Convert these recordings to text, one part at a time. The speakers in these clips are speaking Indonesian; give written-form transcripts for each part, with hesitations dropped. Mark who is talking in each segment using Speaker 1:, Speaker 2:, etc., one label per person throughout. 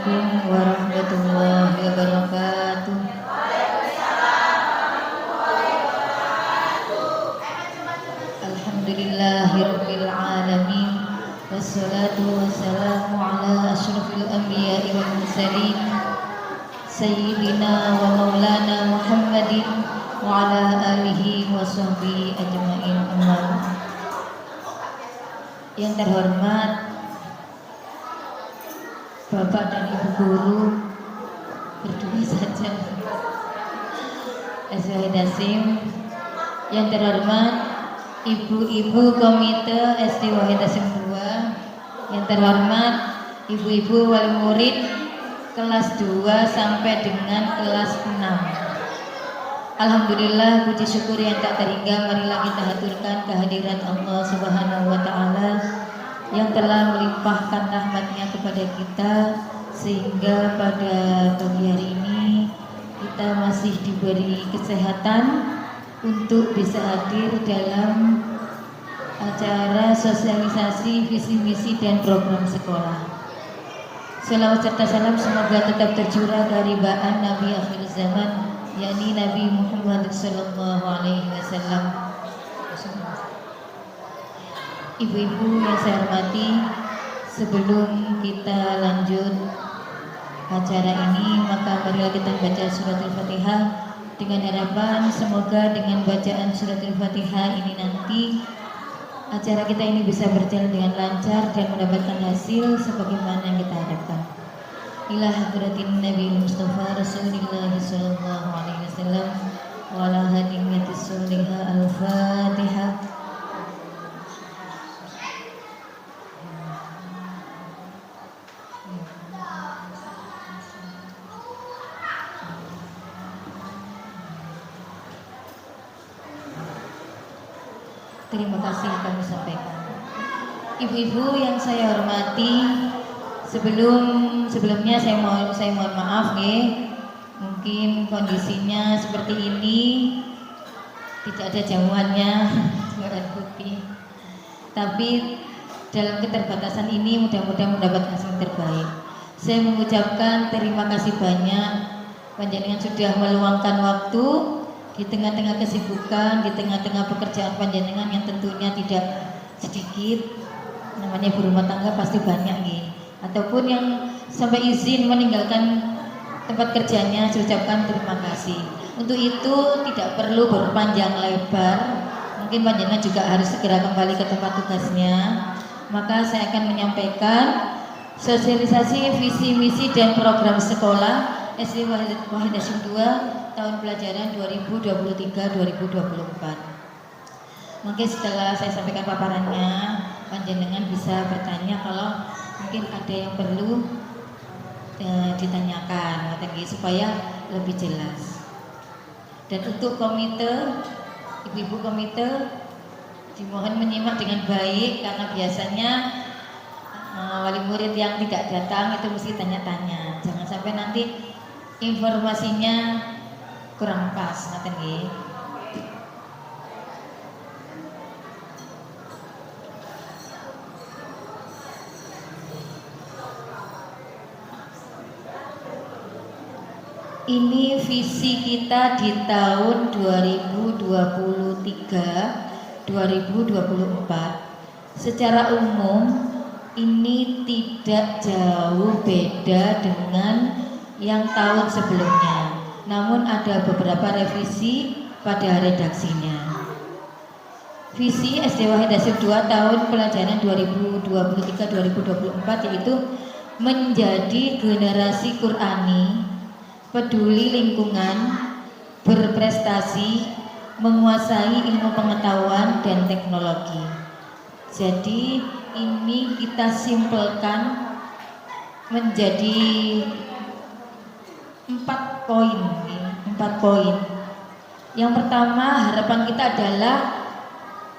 Speaker 1: Assalamualaikum warahmatullahi wabarakatuh. Alhamdulillahirabbil alamin. Wassalatu wassalamu ala asyrafil anbiya'i wal mursalin sayyidina wa maulana Muhammadin wa ala alihi wa sahbihi ajma'in. Yang terhormat Bapak dan Ibu Guru, berdua saja, Wahid Hasyim. Yang terhormat Ibu-ibu Komite SD Wahid Hasyim 2, yang terhormat Ibu-ibu wali murid kelas 2 sampai dengan kelas 6. Alhamdulillah, puji syukur yang tak terhingga marilah kita haturkan kehadiran Allah Subhanahu wa Ta'ala yang telah melimpahkan rahmatnya kepada kita, sehingga pada pagi hari ini kita masih diberi kesehatan untuk bisa hadir dalam acara sosialisasi visi misi dan program sekolah. Selawat serta salam semoga tetap tercurah dari baan Nabi akhir zaman, yakni Nabi Muhammad sallallahu alaihi wasallam. Ibu-ibu yang saya hormati, sebelum kita lanjut acara ini, maka marilah kita baca surat Al-Fatihah dengan harapan semoga dengan bacaan surat Al-Fatihah ini nanti acara kita ini bisa berjalan dengan lancar dan mendapatkan hasil sebagaimana yang kita harapkan. Ila hadratin Nabi Mustafa Rasulullah sallallahu alaihi wasallam wa ala hadimati sulihah Al-Fatihah. Terima kasih kami sampaikan. Ibu-ibu yang saya hormati, sebelumnya saya mohon maaf ya. Mungkin kondisinya seperti ini, tidak ada jamuannya, jamuan putih. Tapi dalam keterbatasan ini mudah-mudahan mendapat hasil terbaik. Saya mengucapkan terima kasih banyak panjenengan sudah meluangkan waktu di tengah-tengah kesibukan, di tengah-tengah pekerjaan panjenengan yang tentunya tidak sedikit. Namanya berumah tangga pasti banyak nih. Ataupun yang sampai izin meninggalkan tempat kerjanya, saya ucapkan terima kasih. Untuk itu tidak perlu berpanjang lebar. Mungkin panjenengan juga harus segera kembali ke tempat tugasnya. Maka saya akan menyampaikan sosialisasi visi misi dan program sekolah SD Wahid Hasyim 2 tahun pelajaran 2023-2024. Mungkin setelah saya sampaikan paparannya, panjenengan bisa bertanya kalau mungkin ada yang perlu ditanyakan supaya lebih jelas. Dan untuk komite, ibu-ibu komite dimohon menyimak dengan baik, karena biasanya wali murid yang tidak datang itu mesti tanya-tanya. Jangan sampai nanti informasinya kurang pas, ngaten nggih. Ini visi kita di tahun 2023-2024. Secara umum ini tidak jauh beda dengan yang tahun sebelumnya. Namun ada beberapa revisi pada redaksinya. Visi SD Wahid Hasyim 2 tahun pelajaran 2023-2024 yaitu menjadi generasi Qur'ani, peduli lingkungan, berprestasi, menguasai ilmu pengetahuan dan teknologi. Jadi ini kita simpelkan menjadi 4 poin. Yang pertama, harapan kita adalah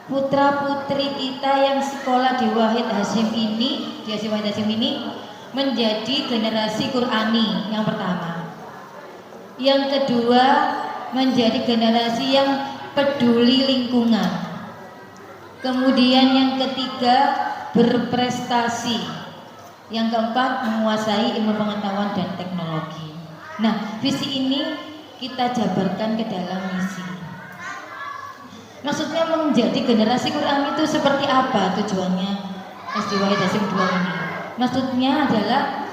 Speaker 1: putra putri kita yang sekolah di Wahid Hasyim ini, di SD Wahid Hasyim ini menjadi generasi Qur'ani. Yang pertama. Yang kedua, menjadi generasi yang peduli lingkungan. Kemudian yang ketiga, berprestasi. Yang keempat, menguasai ilmu pengetahuan dan teknologi. Nah, visi ini kita jabarkan ke dalam misi. Maksudnya menjadi generasi Quran itu seperti apa tujuannya SD Wahid Hasyim II ini? Maksudnya adalah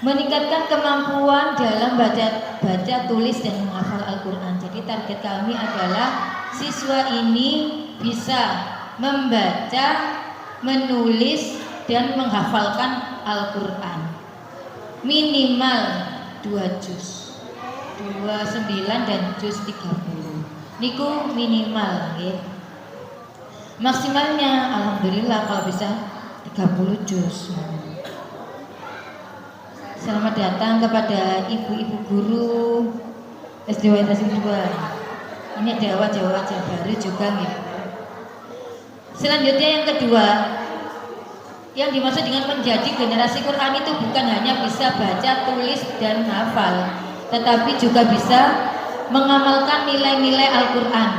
Speaker 1: meningkatkan kemampuan dalam baca tulis dan menghafal Al-Quran. Jadi target kami adalah siswa ini bisa membaca, menulis, dan menghafalkan Al-Quran minimal 2 juz 29 dan juz 30 niku minimal ya. Maksimalnya alhamdulillah kalau bisa 30 juz. Selamat datang kepada ibu-ibu guru SD Wahid Hasyim II. Ini ada wajah-wajah baru juga ya. Selanjutnya yang kedua, yang dimaksud dengan menjadi generasi Quran itu bukan hanya bisa baca, tulis, dan hafal, tetapi juga bisa mengamalkan nilai-nilai Al-Quran.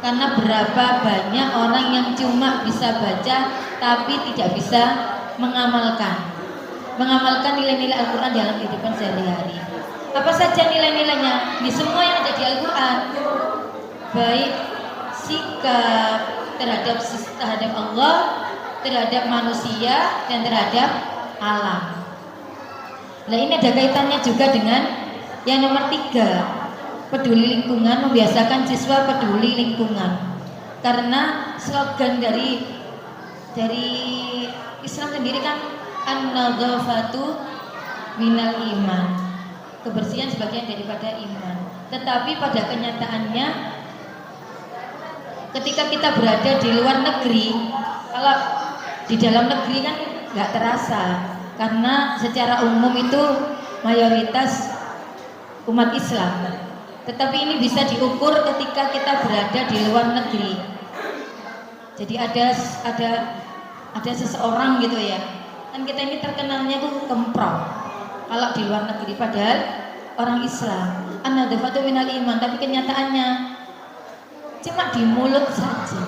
Speaker 1: Karena berapa banyak orang yang cuma bisa baca tapi tidak bisa mengamalkan nilai-nilai Al-Quran dalam kehidupan sehari-hari. Apa saja nilai-nilainya? Di semua yang ada di Al-Quran, baik sikap terhadap Allah, terhadap manusia, dan terhadap alam. Nah, ini ada kaitannya juga dengan yang nomor 3, peduli lingkungan, membiasakan siswa peduli lingkungan. Karena slogan dari Islam sendiri kan an-nadhafatu minal iman, kebersihan sebagian daripada iman. Tetapi pada kenyataannya ketika kita berada di luar negeri, kalau di dalam negeri kan nggak terasa, karena secara umum itu mayoritas umat Islam. Tetapi ini bisa diukur ketika kita berada di luar negeri. Jadi ada seseorang gitu ya, kan kita ini terkenalnya tuh kemprong kalau di luar negeri, padahal orang Islam an-nadhafatu minal iman, tapi kenyataannya cuma di mulut saja,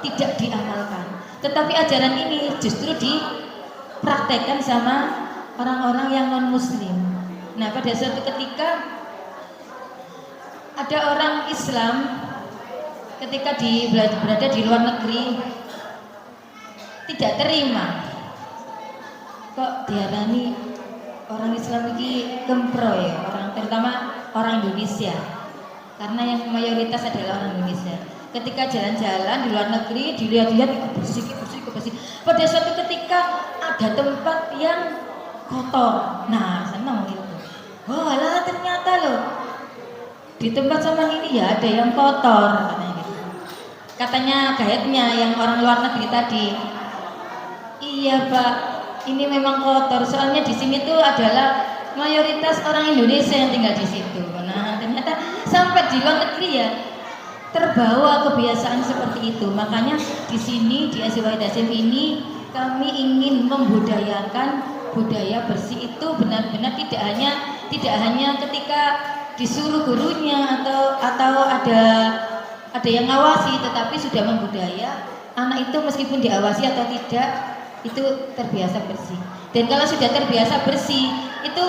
Speaker 1: tidak diamalkan. Tetapi ajaran ini justru dipraktekkan sama orang-orang yang non muslim. Nah, pada suatu ketika ada orang Islam ketika berada di luar negeri tidak terima, kok diarani orang Islam ini gempro ya, terutama orang Indonesia, karena yang mayoritas adalah orang Indonesia. Ketika jalan-jalan di luar negeri, dilihat-lihat bersih. Pada suatu ketika ada tempat yang kotor, nah senang gitu. Wah lah, ternyata loh di tempat sama ini ya ada yang kotor, katanya gitu. Katanya guide-nya yang orang luar negeri tadi, iya Pak, ini memang kotor, soalnya di sini tuh adalah mayoritas orang Indonesia yang tinggal di situ. Nah, ternyata sampai di luar negeri ya terbawa kebiasaan seperti itu. Makanya di sini di SD Wahid Hasyim ini kami ingin membudayakan budaya bersih itu benar-benar tidak hanya ketika disuruh gurunya atau ada yang ngawasi, tetapi sudah membudaya anak itu meskipun diawasi atau tidak itu terbiasa bersih. Dan kalau sudah terbiasa bersih itu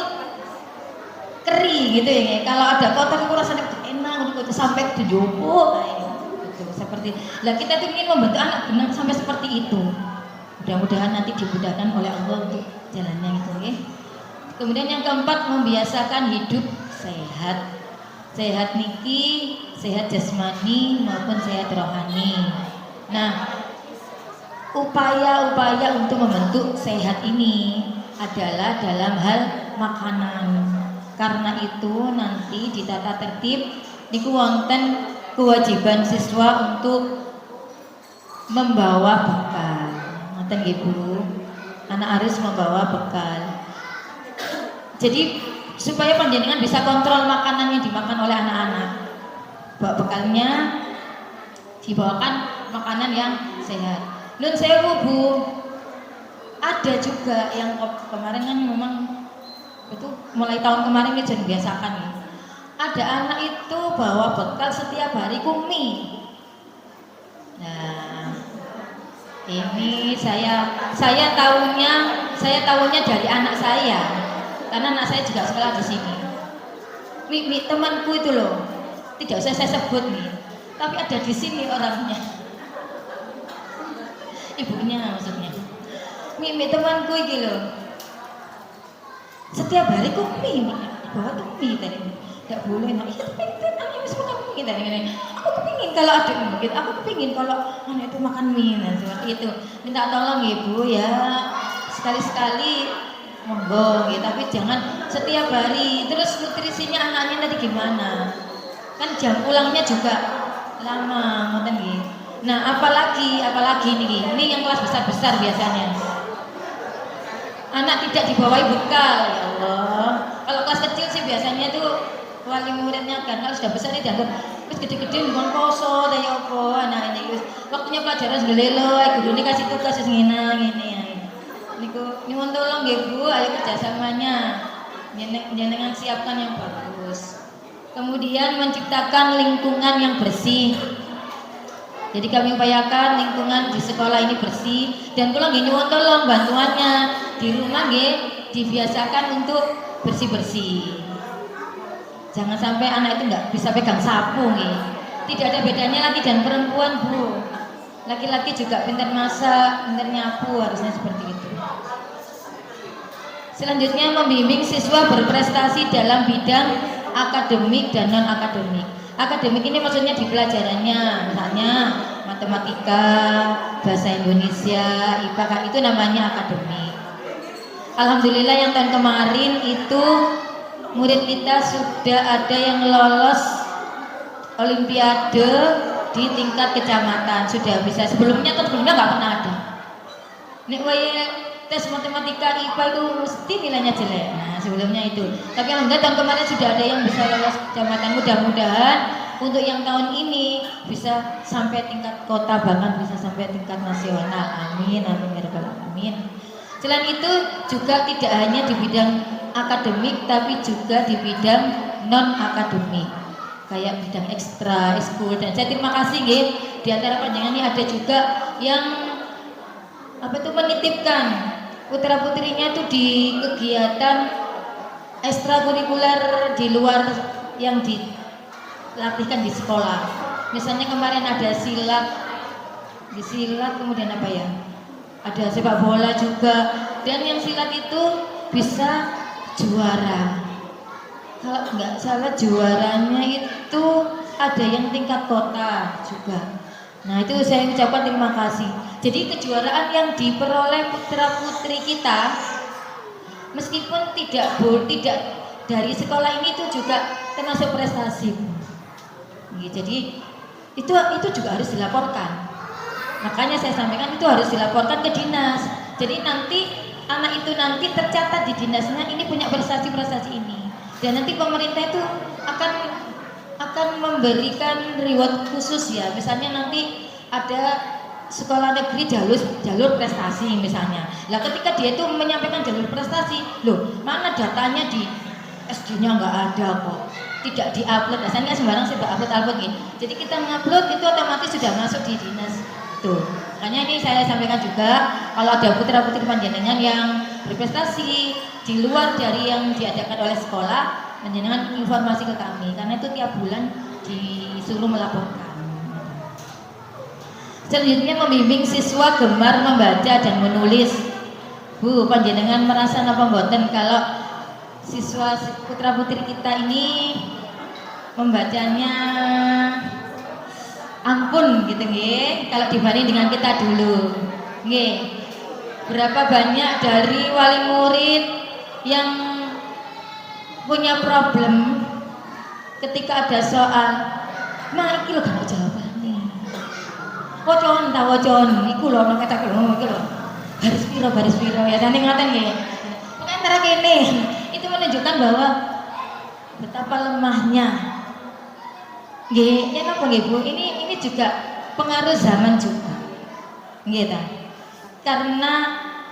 Speaker 1: keri gitu ya. Kalau ada kotor itu rasanya enak gitu sampai ke jopo gitu, seperti. Lah kita tuh ingin membentuk anak benar sampai seperti itu. Mudah-mudahan nanti dimudahkan oleh Allah untuk jalannya gitu ya. Kemudian yang keempat, membiasakan hidup sehat. Sehat niki, sehat jasmani maupun sehat rohani. Nah, upaya-upaya untuk membentuk sehat ini adalah dalam hal makanan. Karena itu nanti di tata tertib niku wonten kewajiban siswa untuk membawa bekal. Ngoten nggih Bu. Anak harus membawa bekal. Jadi supaya panjenengan bisa kontrol makanan yang dimakan oleh anak-anak. Bawa bekalnya dibawakan makanan yang sehat. Nun sewu Bu, ada juga yang kemarin kan memang itu mulai tahun kemarin ini jadi biasakan ya. Ada anak itu bawa bekal setiap hari mie. Nah, ini saya saya tahunya dari anak saya, karena anak saya juga sekolah di sini. Mi temanku itu loh, tidak usah saya sebut nih, tapi ada di sini orangnya, ibunya maksudnya. Mi temanku itu loh, setiap hari kok mie bawa tuh mie tadi, nggak boleh. Nah iya tapi anaknya bisa makan mie tadi. Aku kepingin kalau ada mungkin, aku kepingin kalau anak itu makan mie, nah seperti itu. Minta tolong ibu ya, sekali-sekali monggo gitu, tapi jangan setiap hari. Terus nutrisinya anaknya nanti gimana? Kan jam pulangnya juga lama, ngoten nggih. Nah, apalagi nih, ini yang kelas besar-besar biasanya. Anak tidak dibawahi bekal, ya Allah. Kalau kelas kecil sih biasanya tuh wali muridnya kan, kalau sudah besar ini dianggap wis gede-gede bukan poso, ya apa, anak ini waktunya pelajaran selelo, guru ini kasih tugas ngene ya. Niku nyuwun tolong nggih Bu, ayo kerjasamanya jenengan siapkan yang bagus. Kemudian menciptakan lingkungan yang bersih. Jadi kami upayakan lingkungan di sekolah ini bersih, dan kula nggih nyuwun tolong bantuannya di rumah nggih dibiasakan untuk bersih-bersih. Jangan sampai anak itu nggak bisa pegang sapu nggih. Tidak ada bedanya laki dan perempuan Bu. Laki-laki juga pintar masak, pintar nyapu, harusnya seperti itu. Selanjutnya membimbing siswa berprestasi dalam bidang akademik dan non akademik. Akademik ini maksudnya di pelajarannya, misalnya matematika, bahasa Indonesia, IPA, itu namanya akademik. Alhamdulillah yang tahun kemarin itu murid kita sudah ada yang lolos olimpiade di tingkat kecamatan, sudah bisa. Sebelumnya nggak pernah ada. Nek tes matematika IPA itu mesti nilainya jelek. Nah sebelumnya itu, tapi alhamdulillah tahun kemarin sudah ada yang bisa lolos kecamatan. Mudah-mudahan untuk yang tahun ini bisa sampai tingkat kota, bahkan bisa sampai tingkat nasional. Amin, amin ya rabbal alamin. Selain itu juga tidak hanya di bidang akademik, tapi juga di bidang non akademik, kayak bidang ekstra, ekskul. Dan saya terima kasih nggih, di antara panjenengan ini ada juga yang menitipkan putra putrinya itu di kegiatan ekstrakurikuler di luar yang dilatihkan di sekolah. Misalnya kemarin ada silat, kemudian apa ya? Ada sepak bola juga, dan yang silat itu bisa juara. Kalau nggak salah juaranya itu ada yang tingkat kota juga. Nah itu saya ucapkan terima kasih. Jadi kejuaraan yang diperoleh putra putri kita, meskipun tidak dari sekolah ini, itu juga termasuk prestasi. Jadi itu juga harus dilaporkan. Makanya saya sampaikan itu harus dilaporkan ke dinas. Jadi nanti anak itu nanti tercatat di dinasnya, ini punya prestasi ini. Dan nanti pemerintah itu akan memberikan reward khusus ya. Misalnya nanti ada sekolah negeri jalur prestasi misalnya. Lah ketika dia itu menyampaikan jalur prestasi, loh mana datanya di SD-nya nggak ada kok, tidak diupload. Biasanya sembarang sih upload gitu. Jadi kita mengupload itu otomatis sudah masuk di dinas. Tuh, makanya ini saya sampaikan juga, kalau ada putra putri panjenengan yang berprestasi di luar dari yang diadakan oleh sekolah, panjenengan informasi ke kami, karena itu tiap bulan disuruh melaporkan. Selanjutnya membimbing siswa gemar membaca dan menulis. Bu, panjenengan merasa napa mboten kalau siswa putra putri kita ini membacanya ampun gitu nggih, kalau dibanding dengan kita dulu nggih. Berapa banyak dari wali murid yang punya problem ketika ada soal, nah iki lho gak jawabane, wocon ta wocon iku lho nek tak lho iki lho baris piro ya tane ngoten nggih. Pokoke antara kene itu menunjukkan bahwa betapa lemahnya nggih. Ya napa nggih Bu, ini juga pengaruh zaman juga nggih ta, karena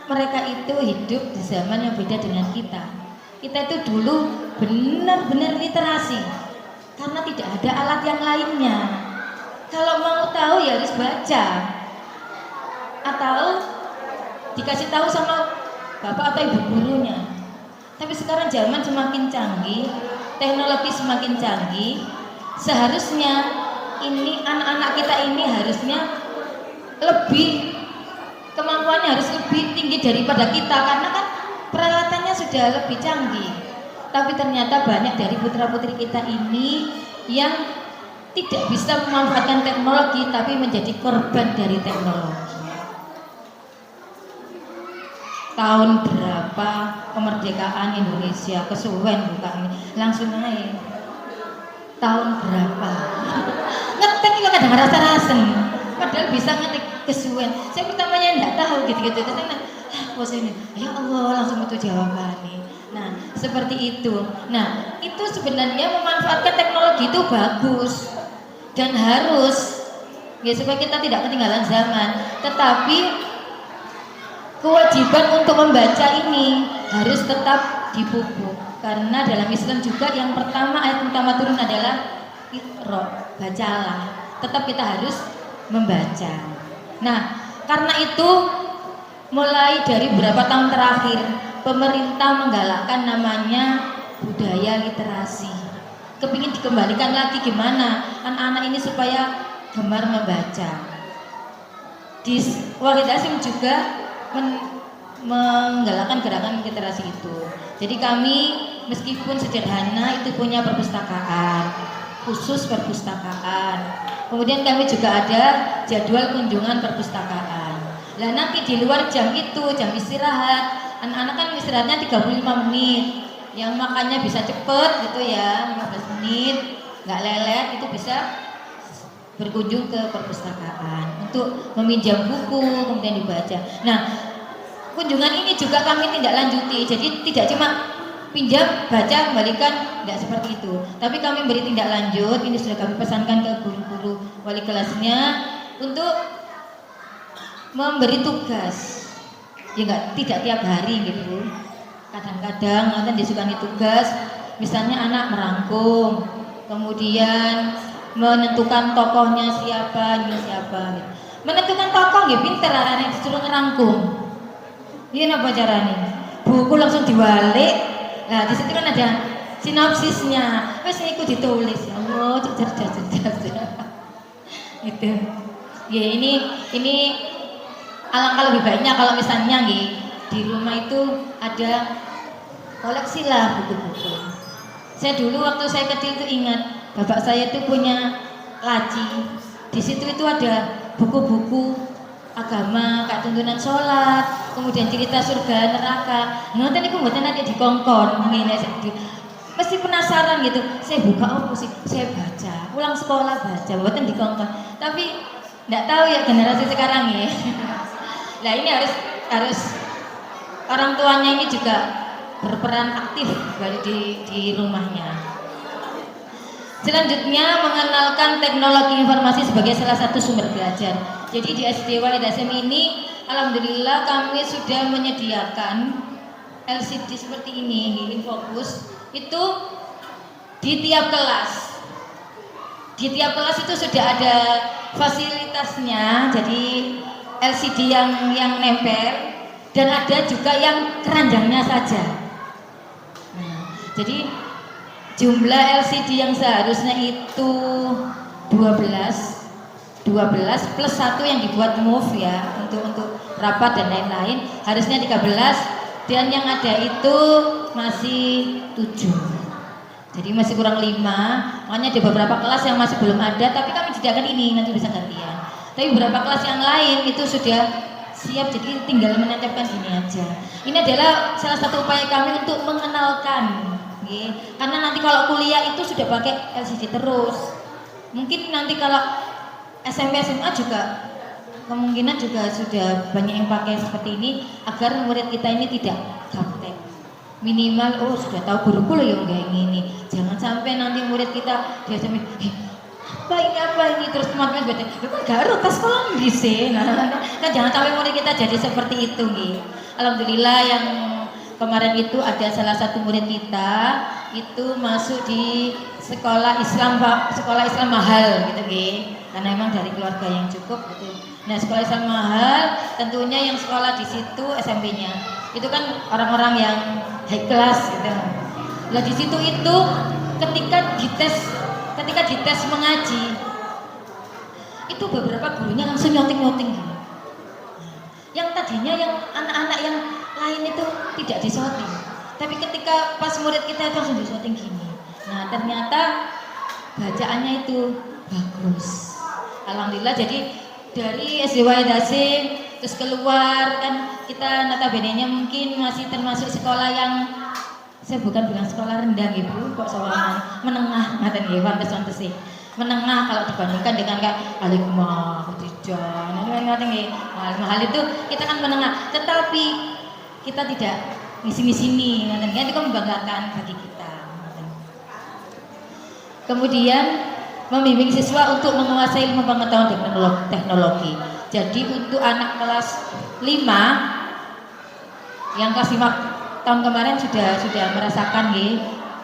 Speaker 1: mereka itu hidup di zaman yang beda dengan kita. Kita itu dulu benar-benar literasi karena tidak ada alat yang lainnya. Kalau mau tahu ya harus baca, atau dikasih tahu sama bapak atau ibu gurunya. Tapi sekarang zaman semakin canggih, teknologi semakin canggih, seharusnya ini anak-anak kita ini harusnya lebih, kemampuannya harus lebih tinggi daripada kita, karena kan peralatannya sudah lebih canggih. Tapi ternyata banyak dari putra-putri kita ini yang tidak bisa memanfaatkan teknologi, tapi menjadi korban dari teknologi. Tahun berapa kemerdekaan Indonesia? Kesuwen bukan ini, langsung naik. Tahun berapa? Ngetik juga kadang rasa-rasa, padahal bisa ngetik kesuwen. Saya pertamanya enggak tahu gitu-gitu. Terus ini, ya Allah, langsung itu jawabannya. Nah, seperti itu. Nah, itu sebenarnya memanfaatkan teknologi itu bagus dan harus, ya, supaya kita tidak ketinggalan zaman. Tetapi kewajiban untuk membaca ini harus tetap dipupuk, karena dalam Islam juga yang pertama, ayat pertama turun adalah Iqra, bacalah. Tetap kita harus membaca. Nah, karena itu mulai dari beberapa tahun terakhir pemerintah menggalakkan namanya budaya literasi. Kepingin dikembalikan lagi gimana anak-anak ini supaya gemar membaca. Di Wahid Hasyim juga menggalakkan gerakan literasi itu. Jadi kami meskipun sederhana itu punya perpustakaan, khusus perpustakaan. Kemudian kami juga ada jadwal kunjungan perpustakaan. Nah, nanti di luar jam itu, jam istirahat, anak-anak kan istirahatnya 35 menit. Yang makannya bisa cepet gitu ya, 15 menit, nggak lelet, itu bisa berkunjung ke perpustakaan untuk meminjam buku kemudian dibaca. Nah, kunjungan ini juga kami tindak lanjuti, jadi tidak cuma pinjam baca kembalikan, tidak seperti itu, tapi kami beri tindak lanjut. Ini sudah kami pesankan ke guru-guru wali kelasnya untuk memberi tugas, ya tidak tiap hari gitu. Kadang-kadang nanti disukani tugas, misalnya anak merangkum, kemudian menentukan tokohnya siapa, ini siapa. Gitu. Menentukan tokoh, ya pinter anak disuruh ngerangkum. Ini apa caranya? Buku langsung diwalik. Nah, di situ kan ada sinopsisnya. Wes niku ditulis. Ya Allah, cerdas. Itu. Ya ini alangkah lebih baiknya kalau misalnya di rumah itu ada koleksi lah buku-buku. Saya dulu waktu saya kecil itu ingat bapak saya itu punya laci. Di situ itu ada buku-buku agama, kayak tuntunan sholat, kemudian cerita surga neraka. Nanti niku mboten nanti dikongkon ngene mesti penasaran gitu. Saya buka apa sih? Saya baca. Pulang sekolah baca, mboten dikongkon. Tapi enggak tahu ya generasi sekarang ya. Nah, ini harus orang tuanya ini juga berperan aktif di rumahnya. Selanjutnya mengenalkan teknologi informasi sebagai salah satu sumber belajar. Jadi di SD Wahid Hasyim ini alhamdulillah kami sudah menyediakan LCD seperti ini, InFocus, itu di tiap kelas. Di tiap kelas itu sudah ada fasilitasnya, jadi LCD yang nempel dan ada juga yang keranjangnya saja. Nah, jadi jumlah LCD yang seharusnya itu 12 plus 1 yang dibuat move ya untuk rapat dan lain-lain, harusnya 13 dan yang ada itu masih 7. Jadi masih kurang 5. Makanya ada beberapa kelas yang masih belum ada, tapi kami sediakan ini, nanti bisa gantian. Tapi beberapa kelas yang lain itu sudah siap, jadi tinggal menetapkan ini aja. Ini adalah salah satu upaya kami untuk mengenalkan. Karena nanti kalau kuliah itu sudah pakai LCD terus. Mungkin nanti kalau SMP SMA juga kemungkinan juga sudah banyak yang pakai seperti ini, agar murid kita ini tidak gaptek. Minimal sudah tahu guru yang kayak gini. Jangan sampai nanti murid kita dia sampai apa ini terus teman-teman baca, kan garut tas sekolah bisa. Nah, kan jangan sampai murid kita jadi seperti itu nih. Alhamdulillah yang kemarin itu ada salah satu murid kita itu masuk di sekolah Islam mahal gitu karena memang dari keluarga yang cukup gitu. Nah, sekolah Islam mahal tentunya yang sekolah di situ SMP-nya Itu kan orang-orang yang high class gitu. Nah di situ itu ketika dites mengaji itu beberapa gurunya langsung nyoting-nyoting gitu. Yang tadinya yang anak-anak yang lain itu tidak disorting, tapi ketika pas murid kita itu langsung disorting gini. Nah ternyata bacaannya itu bagus. Alhamdulillah, jadi dari SD Wahid Hasyim terus keluar kan kita notabene-nya mungkin masih termasuk sekolah yang saya bukan bilang sekolah rendah gitu, kok sekolah menengah ngaten nggih pantes sih. Menengah kalau dibandingkan dengan kayak Alikma, Khadijah, ngaten nggih. Hal itu kita kan menengah, tetapi kita tidak ngisi-ngisini, ngaten nggih, itu kan membanggakan bagi kita. Kemudian membimbing siswa untuk menguasai ilmu pengetahuan teknologi. Jadi untuk anak kelas 5 yang kelas 5 tahun kemarin sudah merasakan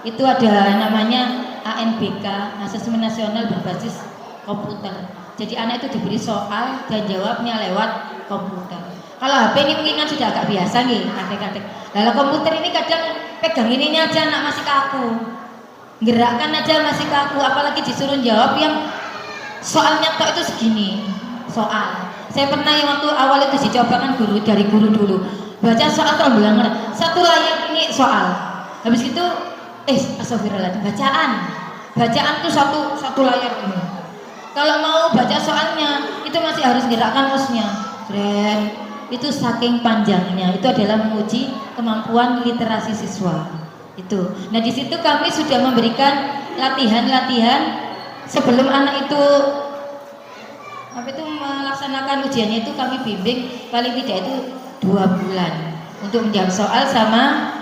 Speaker 1: itu ada namanya ANBK, Asesmen Nasional Berbasis Komputer. Jadi anak itu diberi soal dan jawabnya lewat komputer. Kalau HP ini mungkin kan sudah agak biasa atik-atik. Lalu komputer ini kadang pegang ininya aja anak masih kaku. Gerakkan aja masih kaku, apalagi disuruh jawab yang soalnya tok itu segini soal. Saya pernah yang waktu awal itu dicobakan dari guru dulu baca soal terbilang satu layar ini soal, habis itu astagfirullahaladzim, bacaan tuh satu layar ini. Kalau mau baca soalnya itu masih harus gerakkan mouse-nya, itu saking panjangnya. Itu adalah menguji kemampuan literasi siswa. Itu. Nah di situ kami sudah memberikan latihan-latihan sebelum anak itu melaksanakan ujiannya. Itu kami bimbing paling tidak itu 2 bulan untuk menjawab soal sama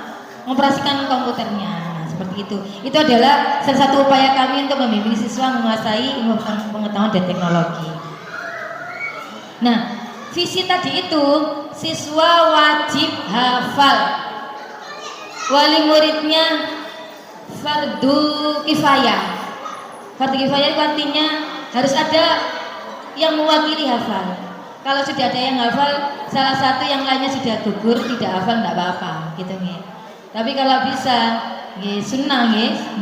Speaker 1: mengoperasikan komputernya. Nah, seperti itu. Itu adalah salah satu upaya kami untuk membimbing siswa menguasai ilmu pengetahuan dan teknologi. Nah, visi tadi itu siswa wajib hafal. Wali muridnya fardu kifayah. Fardu kifayah itu artinya harus ada yang mewakili hafal. Kalau sudah ada yang hafal, salah satu yang lainnya sudah gugur, tidak hafal, tidak apa-apa, gitu nih. Tapi kalau bisa, sunnah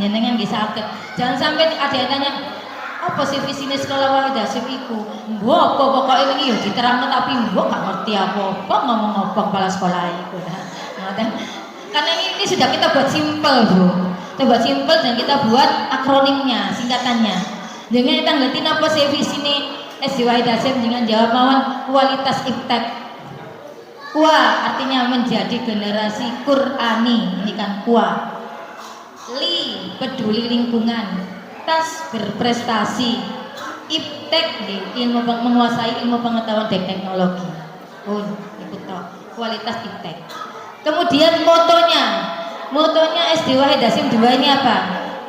Speaker 1: nyenengan sakit. Jangan sampai ada yang tanya, apa sih visine sekolah Wahid Hasyim iku? Mbok pokoknya ini diterangno tapi mbok gak ngerti apa-apa, ngomong apa kepala sekolah iku. Karena ini sudah kita buat simpel, Bro. Kita buat simpel dan kita buat akronimnya, singkatannya. Dengan kita ngeliatin apa sih visi ini SD Wahid Hasyim dengan jawab mawon kualitas iptek. Kuwa artinya menjadi generasi Qur'ani, ini kan kuwa. Li peduli lingkungan, tas berprestasi, iptek ilmu menguasai ilmu pengetahuan dan teknologi. Ikut toh kualitas iptek. Kemudian motonya SD Wahid Hasyim 2 ini apa?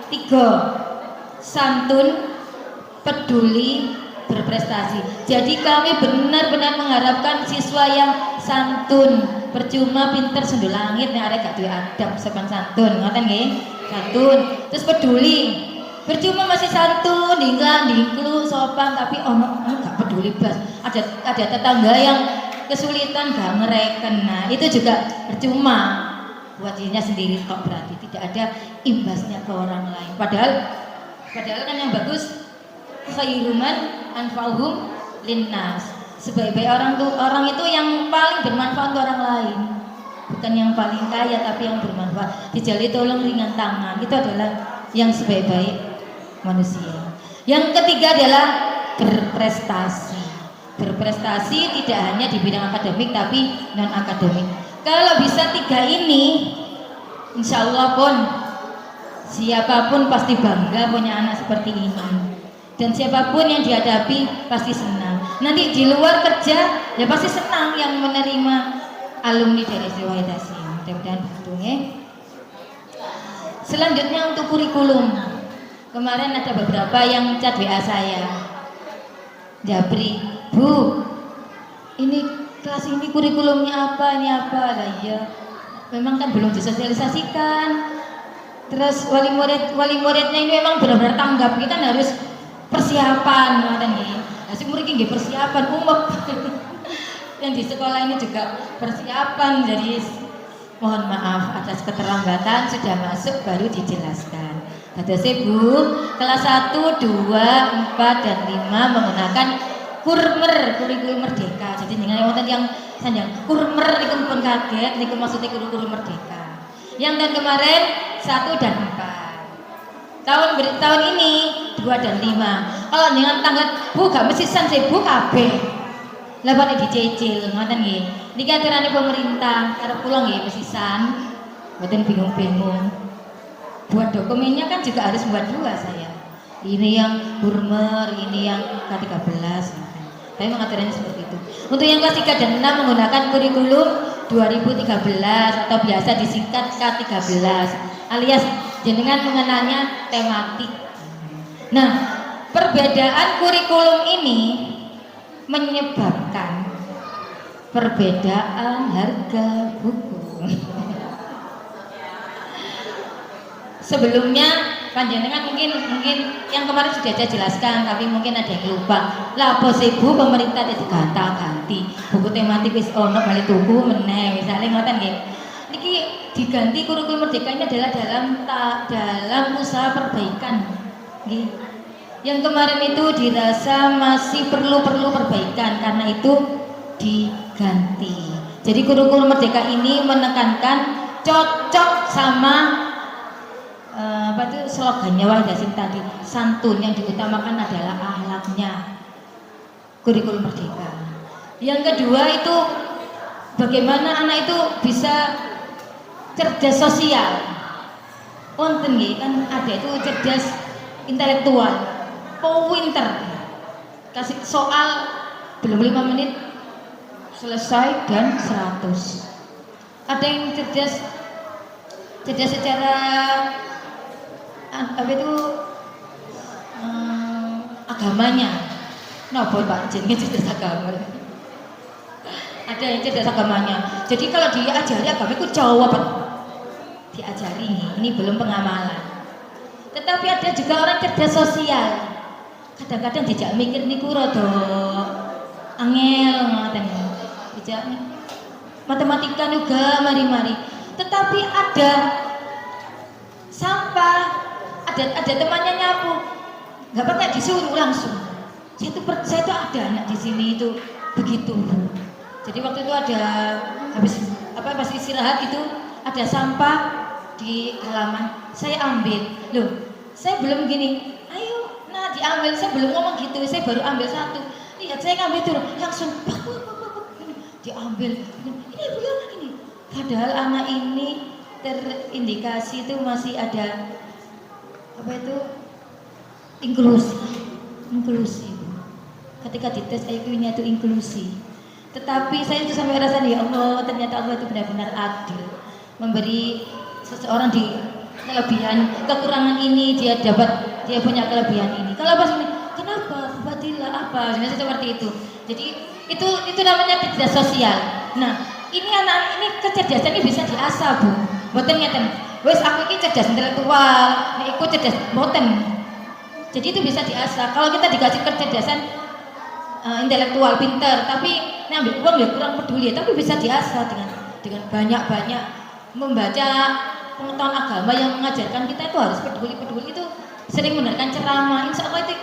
Speaker 1: 3, santun, peduli, berprestasi. Jadi kami benar-benar mengharapkan siswa yang santun. Percuma pinter sundul langit nek arek gak duwe adab sopan santun, ngoten nggih? Santun. Terus peduli. Percuma masih santun, dingklu sopan tapi ono gak peduli blas. Ada tetangga yang kesulitan gak ngereken. Nah itu juga percuma buat dirinya sendiri kok, berarti tidak ada imbasnya ke orang lain. Padahal kan yang bagus khairuman anfa'uhum linnas. Sebaik-baik orang itu yang paling bermanfaat untuk orang lain, bukan yang paling kaya tapi yang bermanfaat. Dijali tolong ringan tangan, itu adalah yang sebaik-baik manusia. Yang ketiga adalah berprestasi. Berprestasi tidak hanya di bidang akademik tapi non akademik. Kalau bisa 3 ini, insya Allah pun siapapun pasti bangga punya anak seperti ini. Dan siapapun yang dihadapi pasti senang. Nanti di luar kerja ya pasti senang yang menerima alumni dari SD Wahid Hasyim. Mudah-mudahan begitu ya. Selanjutnya untuk kurikulum. Kemarin ada beberapa yang chat WA saya. Japri, Bu, ini kelas ini kurikulumnya apa, ini apa? Lah iya, memang kan belum disosialisasikan. Terus wali muridnya ini memang benar-benar tanggap, kita kan harus persiapan, ngoten nggih. Lah sing mriki persiapan umum. Yang di sekolah ini juga persiapan, jadi Mohon maaf atas keterlambatan, sudah masuk baru dijelaskan. Dados Bu, kelas 1, 2, 4 dan 5 menggunakan kurmer, kurikulum merdeka. Jadi dengan wonten yang sanjang kurmer niku pun kaget, niku maksudnya kurikulum merdeka. Yang tahun kemarin 1 dan 4. Tahun ini 2 dan 5. Kalau dengan tanggal Bu gak mesisan sih Bu kabeh. Lah pada dicicil ngoten nggih. Niki aturane pemerintah, arep kula nggih mesisan. Mboten bingung-bingung. Buat dokumennya kan juga harus buat 2 saya. Ini yang kurmer, ini yang K13. Tapi mengaturannya seperti itu. Untuk yang kelas 3 dan 6 menggunakan kurikulum 2013 atau biasa disingkat K13 alias jenengan mengenalnya tematik. Nah, perbedaan kurikulum ini menyebabkan perbedaan harga buku. Sebelumnya panjenengan mungkin yang kemarin sudah saya jelaskan, tapi mungkin ada yang lupa. Lah bos ibu pemerintah jadi ganti buku tematik wis ono balik tuku meneh misalnya ngoten nggih. Niki diganti kurikulum merdeka ini adalah dalam usaha perbaikan nggih. Yang kemarin itu dirasa masih perlu perbaikan, karena itu diganti. Jadi kurikulum merdeka ini menekankan cocok sama apa itu slogannya Wahid Hasyim tadi, santun, yang diutamakan adalah akhlaknya kurikulum merdeka. Yang kedua itu bagaimana anak itu bisa cerdas sosial. Wonten nggih kan ada itu cerdas intelektual, pinter. Kasih soal belum 5 menit selesai dan 100. Ada yang cerdas secara apa itu agamanya. Napa Pak jenenge cerdas agama? Ada yang cerdas agamanya. Jadi kalau diajari agama itu jawab diajari, ini belum pengamalan. Tetapi ada juga orang cerdas sosial. Kadang-kadang dijak mikir niku rada angel ngoten. Dijak matematika juga mari-mari. Tetapi ada sampah, ada temannya nyapu, nggak pakai disuruh langsung. Saya itu ada anak di sini itu begitu. Jadi waktu itu ada pas istirahat itu ada sampah di halaman, saya ambil. Loh, saya belum gini. Ayo, nah diambil. Saya belum ngomong gitu, saya baru ambil 1. Lihat saya ngambil turun, langsung diambil. Ini belum ini. Padahal anak ini terindikasi itu masih ada apa itu inklusi. Ketika dites IQ-nya itu inklusi. Tetapi saya itu sampai rasa ya Allah, ternyata Allah itu benar-benar adil, memberi seseorang di kekurangan ini dia punya kelebihan ini. Kalau pas ini kenapa Fadilah apa seperti itu. Jadi itu namanya cerdas sosial. Nah, ini anak-anak ini kecerdasan ini bisa diasah Bu. Mboten ngeten. Wis aku iki cerdas intelektual, nek iku cerdas mboten. Jadi itu bisa diasah. Kalau kita dikasih kecerdasan intelektual pinter, tapi ngambil uang ya kurang peduli, tapi bisa diasah dengan banyak-banyak membaca pengetahuan agama yang mengajarkan kita itu harus peduli itu sering mendengarkan ceramah. Insya Allah itu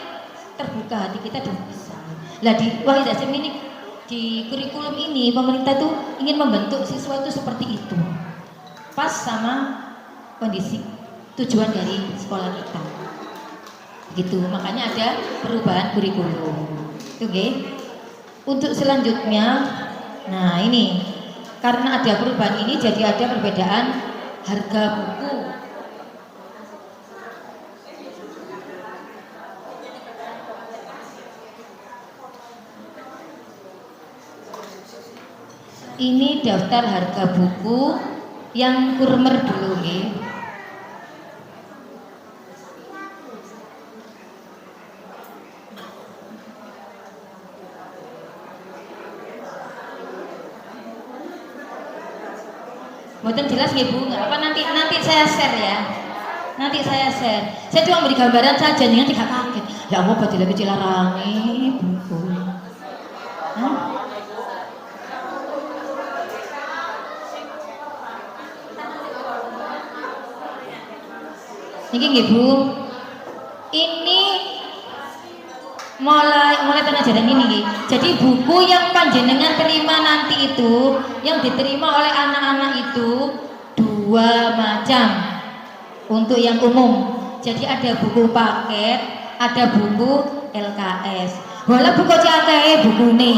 Speaker 1: terbuka hati kita dan bisa. Lah di Wahid Hasyim ini, di kurikulum ini pemerintah itu ingin membentuk siswa itu seperti itu, pas sama kondisi tujuan dari sekolah kita gitu. Makanya ada perubahan kurikulum. Oke. Untuk selanjutnya, nah ini karena ada perubahan ini jadi ada perbedaan harga buku. Ini daftar harga buku yang kurmer dulu nih. Mboten jelas nggih Bu, nggak apa nanti saya share ya. Nanti saya share. Saya cuma beri gambaran saja, jangan tidak kaget. Ya Allah, badhe lagi cilarangi buku. Niki nggih Bu. Ini mulai pengajaran ini nggih. Jadi buku yang panjenengan terima nanti itu, yang diterima oleh anak-anak itu dua macam untuk yang umum. Jadi ada buku paket, ada buku LKS. Wala buku cakake bukune.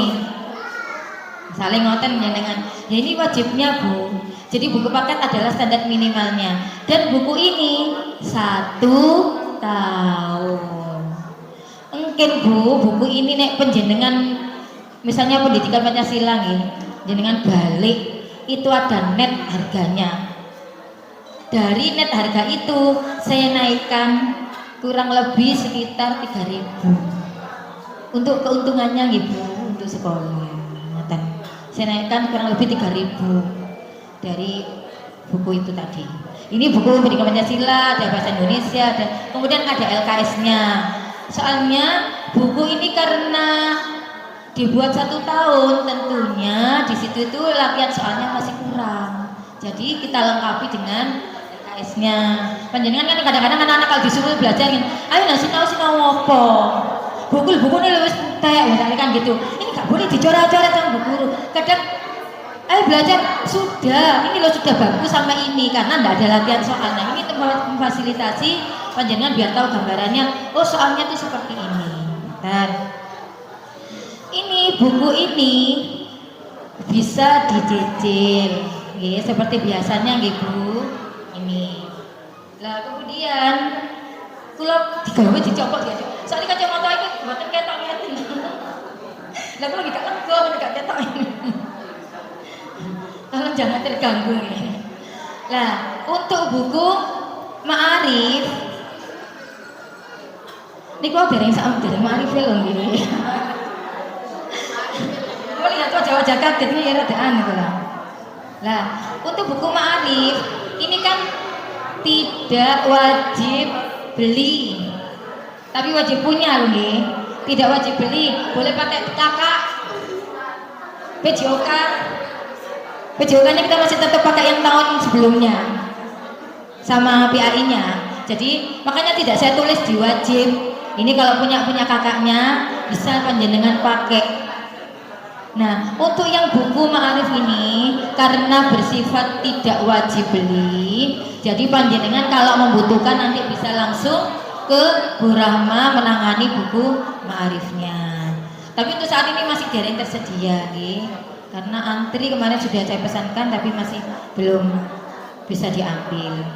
Speaker 1: Saling ngoten jenengan. Ya ini wajibnya Bu. Jadi buku paket adalah standar minimalnya. Dan buku ini 1 tahun. Mungkin Bu, buku ini nek penjenengan misalnya pendidikan Pancasila nih, jenengan balik itu ada net harganya. Dari net harga itu saya naikkan kurang lebih sekitar 3.000 untuk keuntungannya Ibu untuk sekolah. Saya naikkan kurang lebih 3.000 dari buku itu tadi. Ini buku pendidikan Pancasila, ada bahasa Indonesia, dan kemudian ada LKS-nya. Soalnya buku ini karena dibuat 1 tahun, tentunya di situ itu latihan soalnya masih kurang. Jadi kita lengkapi dengan LKS-nya. Panjenengan kan kadang-kadang anak-anak kalau disuruh belajar, ayo nasi tahu apa. Buku ini lebih kayak misalnya kan gitu. Ini nggak boleh dicoret-coret sama bu guru. Kadang ayo belajar sudah, ini loh sudah bagus sama ini karena nggak ada latihan soal. Nah ini tempat memfasilitasi panjenengan biar tahu gambarannya. Oh soalnya tuh seperti ini. Dan ini buku ini bisa dicicil, ya, seperti biasanya Bu. Ini. Lah kemudian kalau digawe dicopot ya. Soalnya kacamata itu buatan ketok ngeten. Lah kalau gak lega gak ketok ini. Tolong jangan terganggu ya. Lah, untuk buku Ma'arif niku dereng sak dereng Ma'arif lho nggih. Kok lihat wajah-wajah kagetnya ya rada aneh to lah. Lah, untuk buku Ma'arif ini kan tidak wajib beli. Tapi wajib punya loh nih. Tidak wajib beli, boleh pakai kakak PJOK. PJOK-nya kita masih tetap pakai yang tahun sebelumnya sama PAI-nya. Jadi makanya tidak saya tulis di wajib. Ini kalau punya kakaknya bisa panjenengan pakai. Nah, untuk yang buku Ma'arif ini karena bersifat tidak wajib beli, jadi panjenengan kalau membutuhkan nanti bisa langsung ke Bu Rahma menangani buku Ma'arifnya. Tapi untuk saat ini masih jarang tersedia, karena antri kemarin sudah saya pesankan tapi masih belum bisa diambil.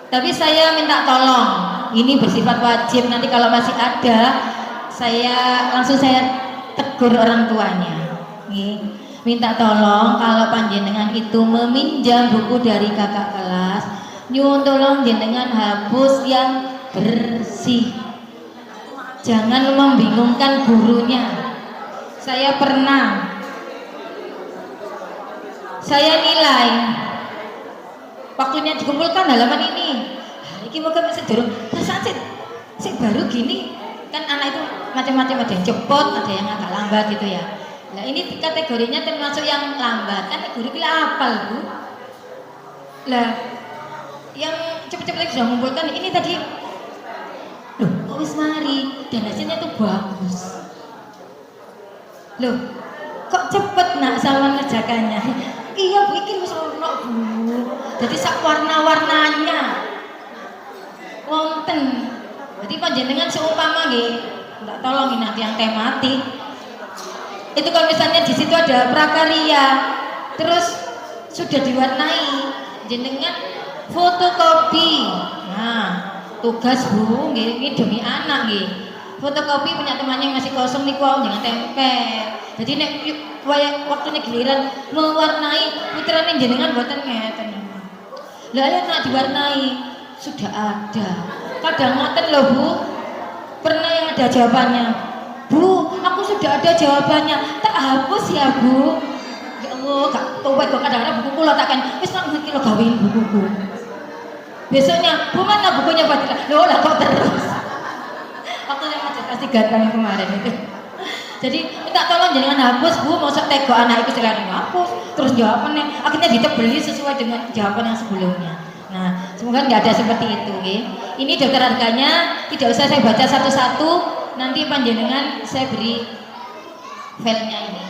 Speaker 1: Tapi saya minta tolong, ini bersifat wajib. Nanti kalau masih ada, saya langsung tegur orang tuanya. Minta tolong kalau panjenengan itu meminjam buku dari kakak kelas, nyuwun tolong jenengan hapus yang bersih. Jangan membingungkan gurunya. Saya nilai waktunya dikumpulkan halaman ini. Ini moga masih durung. Perasaan sih baru gini kan anak itu macam-macam, ada yang cepet, ada yang agak lambat gitu ya. Nah ini kategorinya termasuk yang lambat kan guru kita apal Bu. Lah yang cepet-cepet lagi sudah mengumpulkan ini tadi. Loh, kok wis mari dan hasilnya tuh bagus. Loh, kok cepet nak sama ngerjakannya? Iya Bu, ini wis ono Bu. Jadi sak warna-warnanya wonten. Jadi panjenengan seumpama nggih, tak tolong nanti yang tematik. Itu kalau misalnya di situ ada prakarya, terus sudah diwarnai, jenengan fotokopi. Nah, tugas Bu, ini demi anak nggih. Fotokopi punya temannya yang masih kosong nih kok jangan tempel. Jadi nek waktunya giliran mewarnai putrane jenengan mboten ngeten. Lah ya nak diwarnai sudah ada. Kadang ngoten loh Bu. Pernah yang ada jawabannya. Bu, aku sudah ada jawabannya. Tak hapus ya Bu. Ya Allah, gak tuwek kok kadang-kadang buku kula takkan wis nak ngerti lo gawein bukuku. Besoknya, Bu mana bukunya Fadilah? Loh lah kok terus. Waktu yang kasih kami kemarin itu. Jadi minta tolong jangan hapus Bu, mau tega anak itu sekarang hapus terus jawabannya akhirnya ditebeli sesuai dengan jawaban yang sebelumnya. Nah, semoga nggak ada seperti itu, okay? Ini daftar harganya tidak usah saya baca satu-satu, nanti panjenengan saya beri filenya ini.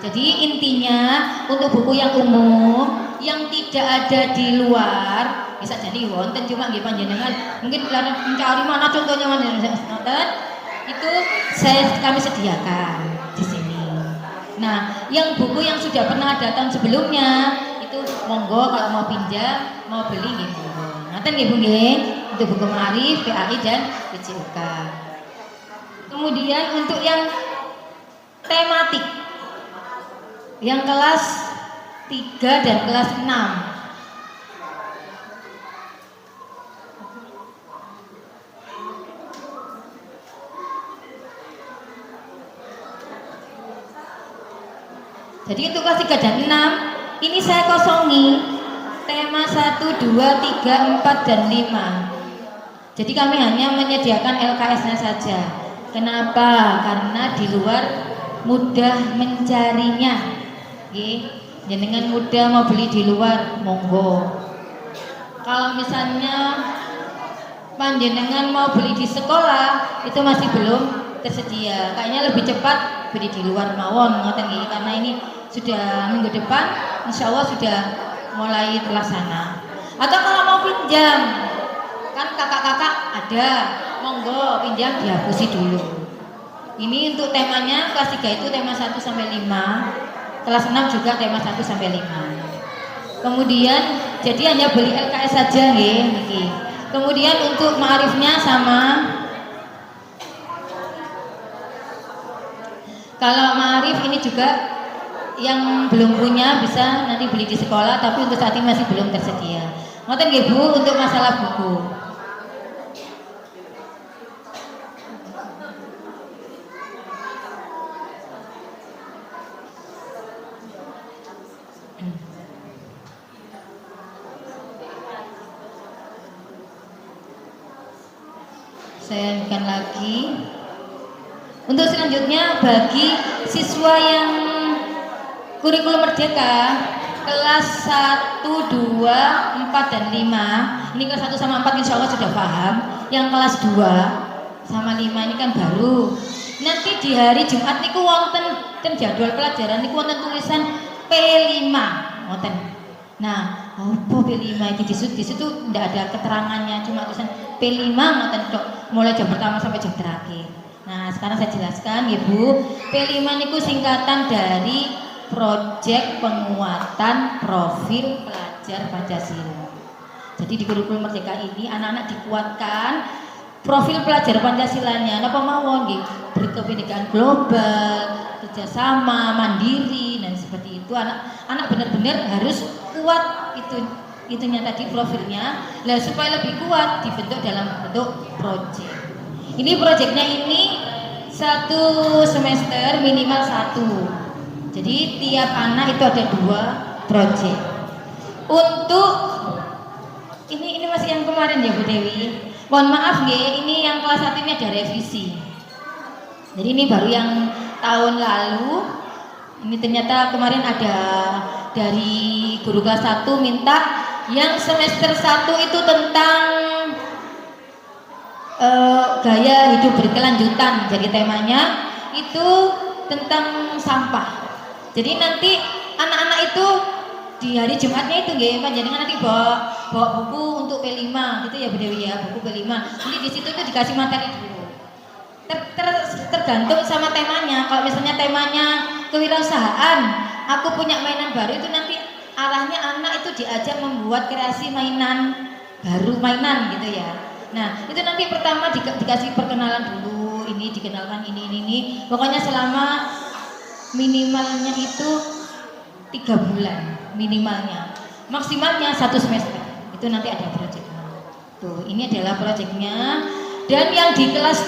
Speaker 1: Jadi intinya untuk buku yang umum yang tidak ada di luar bisa jadi wonten cuma nggih panjenengan mungkin mencari mana contohnya mana itu kami sediakan di sini. Nah, yang buku yang sudah pernah datang sebelumnya itu monggo kalau mau pinjam, mau beli gitu. Ngaten nggih Bu nggih, untuk buku Ma'arif, PAI dan PJUK. Kemudian untuk yang tematik yang kelas 3 dan kelas 6. Jadi untuk kelas 3 dan 6 ini saya kosongi tema 1, 2, 3, 4 dan 5. Jadi kami hanya menyediakan LKS-nya saja. Kenapa? Karena di luar mudah mencarinya. Dengan mudah mau beli di luar monggo. Kalau misalnya panjenengan mau beli di sekolah itu masih belum tersedia. Kayaknya lebih cepat beli di luar mawon ngoten nggih, karena ini sudah minggu depan insya Allah sudah mulai terlaksana. Atau kalau mau pinjam kan kakak-kakak ada, monggo pinjam dihapusi dulu. Ini untuk temanya kelas 3 itu tema 1 sampai 5. Kelas 6 juga tema 1 sampai 5. Kemudian jadi hanya beli LKS saja nggih. Kemudian untuk ma'arifnya sama. Kalau ma'arif ini juga yang belum punya bisa nanti beli di sekolah, tapi untuk saat ini masih belum tersedia. Ngoten nggih Bu untuk masalah buku. Saya lanjutkan lagi. Untuk selanjutnya bagi siswa yang kurikulum merdeka kelas 1, 2, 4 dan 5. Ini kelas 1 sama 4 insya Allah sudah paham. Yang kelas 2 sama 5 ini kan baru. Nanti di hari Jumat niku wonten jadwal pelajaran niku wonten tulisan P5 wonten. Nah, apa P5 itu di situ tidak ada keterangannya, cuma tulisan P5 ngoten tok, mulai jam pertama sampai jam terakhir. Nah, sekarang saya jelaskan ya Bu. P5 niku singkatan dari Proyek Penguatan Profil Pelajar Pancasila. Jadi di kurikulum merdeka ini anak-anak dikuatkan profil pelajar Pancasilanya. Napa mawon nggih? Berkebinekaan global, kerjasama, mandiri dan seperti itu. Anak benar-benar harus kuat itunya tadi profilnya. Lah supaya lebih kuat dibentuk dalam bentuk proyek. Ini proyeknya ini 1 semester minimal 1. Jadi tiap anak itu ada 2 proyek. Untuk ini masih yang kemarin ya Bu Dewi. Mohon maaf nggih, ini yang kelas 1 ini ada revisi. Jadi ini baru yang tahun lalu. Ini ternyata kemarin ada dari guru kelas 1 minta yang semester 1 itu tentang gaya hidup berkelanjutan. Jadi temanya itu tentang sampah. Jadi nanti anak-anak itu di hari Jumatnya itu nggih panjenengan nanti bawa buku untuk P5 gitu ya Bu Dewi ya, buku P5. Jadi di situ tuh dikasih materi dulu. Tergantung sama temanya. Kalau misalnya temanya kewirausahaan, aku punya mainan baru, itu nanti arahnya anak itu diajak membuat kreasi mainan baru, mainan gitu ya. Nah, itu nanti pertama dikasih perkenalan dulu, ini dikenalkan ini. Pokoknya selama minimalnya itu 3 bulan minimalnya, maksimalnya 1 semester. Itu nanti ada proyeknya. Tuh, ini adalah proyeknya. Dan yang di kelas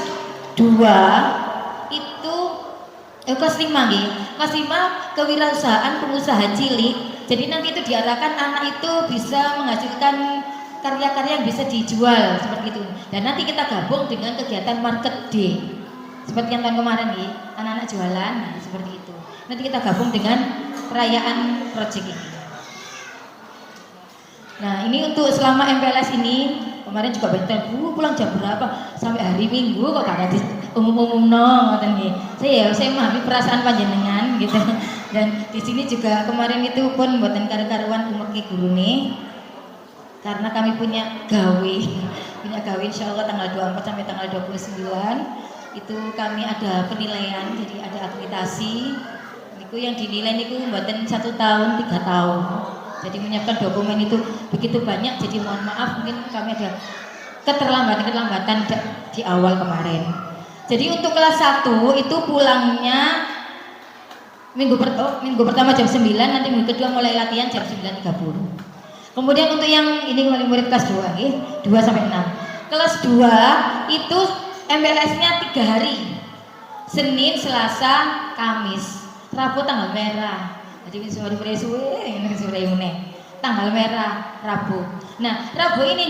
Speaker 1: 2 itu kelas 5 nih. Kelas 5 kewirausahaan pengusaha cilik. Jadi nanti itu diarahkan anak itu bisa menghasilkan karya-karya yang bisa dijual seperti itu. Dan nanti kita gabung dengan kegiatan market day. Seperti yang tahun kemarin nih, anak-anak jualan, nah, seperti itu. Nanti kita gabung dengan perayaan proyek ini. Nah ini untuk selama MPLS ini kemarin juga banyak Bu pulang jam berapa sampai hari Minggu kok gak ada umum-umum ngoten nggih. Saya memahami perasaan panjenengan gitu. Dan di sini juga kemarin itu pun mboten karu-karuan umur ki gurune. Karena kami punya gawe insya Allah tanggal 24 sampai tanggal 29 itu kami ada penilaian, jadi ada akreditasi. Itu yang dinilai itu mboten 1 tahun 3 tahun. Jadi menyiapkan dokumen itu begitu banyak, jadi mohon maaf mungkin kami ada keterlambatan di awal kemarin. Jadi untuk kelas 1 itu pulangnya minggu pertama jam 9, nanti minggu kedua mulai latihan jam 9.30. Kemudian untuk yang ini murid kelas 2 nih, 2 sampai 6. Kelas 2 itu MPLS-nya 3 hari. Senin, Selasa, Kamis. Rabu tanggal merah. Jadi suwe tanggal merah Rabu. Nah, Rabu ini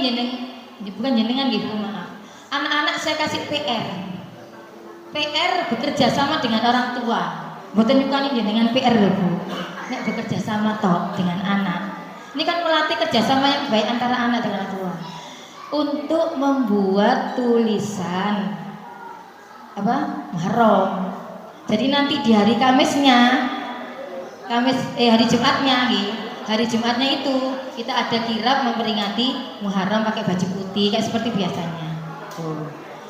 Speaker 1: bukan jenengan gitu, maaf. Anak-anak saya kasih PR. PR bekerja sama dengan orang tua. Mboten nyukani jenengan PR lho, Bu. Nek bekerja sama toh dengan anak. Ini kan melatih kerjasama yang baik antara anak dengan orang tua. Untuk membuat tulisan Muharram. Jadi nanti di hari Kamisnya, hari Jumatnya nih. Hari Jumatnya itu kita ada kirab memperingati Muharram pakai baju putih kayak seperti biasanya.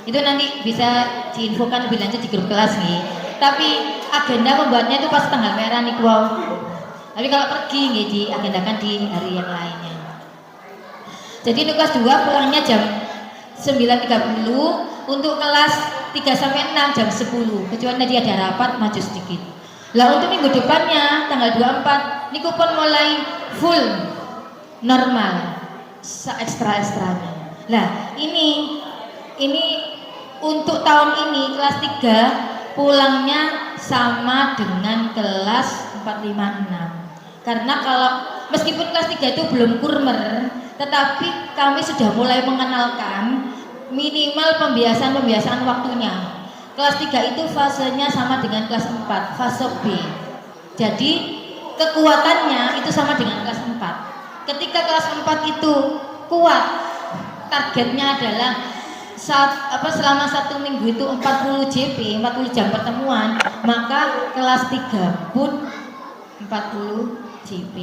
Speaker 1: Itu nanti bisa diinfokan lebih lanjut di grup kelas nih. Tapi agenda membuatnya itu pas tanggal merah nih wow. Tapi kalau pergi nih diagendakan di hari yang lainnya. Jadi untuk kelas 2 pulangnya jam 9.30, untuk kelas 3 sampai 6 jam 10. Kecuali tadi ada rapat maju sedikit. Lah untuk minggu depannya tanggal 24 ini kupon mulai full normal ekstra-ekstranya. Lah ini untuk tahun ini kelas 3 pulangnya sama dengan kelas 4, 5, 6. Karena kalau meskipun kelas 3 itu belum kurmer, tetapi kami sudah mulai mengenalkan minimal pembiasaan waktunya. Kelas 3 itu fasenya sama dengan kelas 4, fase B. Jadi kekuatannya itu sama dengan kelas 4. Ketika kelas 4 itu kuat, targetnya adalah selama 1 minggu itu 40 JP, 40 jam pertemuan, maka kelas 3 pun 40 JP.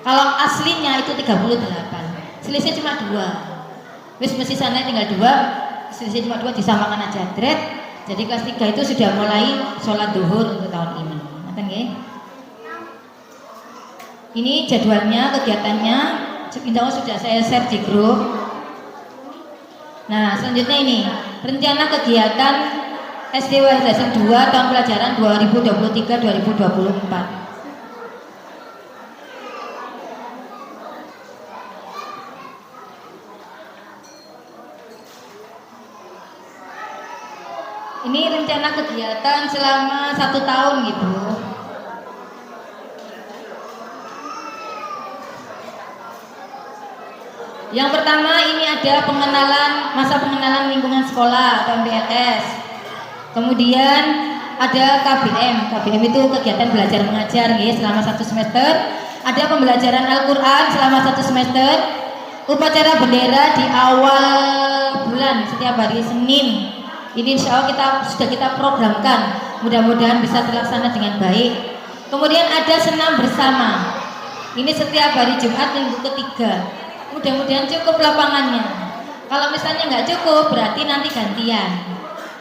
Speaker 1: Kalau aslinya itu 38. Selisih cuma 2. Wis mesti sana tinggal 2, selisih cuma 2 disamakan aja dret. Jadi kelas 3 itu sudah mulai sholat duhur untuk tahun ini. Ngerti nggih? Ini jadwalnya, kegiatannya, insya Allah sudah saya share di grup. Nah, selanjutnya ini rencana kegiatan SD Wahid Hasim 2 tahun pelajaran 2023-2024. Ini rencana kegiatan selama 1 tahun gitu. Yang pertama ini ada masa pengenalan lingkungan sekolah atau MPLS. Kemudian ada KBM. KBM itu kegiatan belajar mengajar ya, selama 1 semester. Ada pembelajaran Al-Quran selama 1 semester. Upacara bendera di awal bulan setiap hari Senin. Ini insya Allah sudah kita programkan, mudah-mudahan bisa terlaksana dengan baik. Kemudian ada senam bersama, ini setiap hari Jumat minggu ketiga. Mudah-mudahan cukup lapangannya. Kalau misalnya nggak cukup, berarti nanti gantian.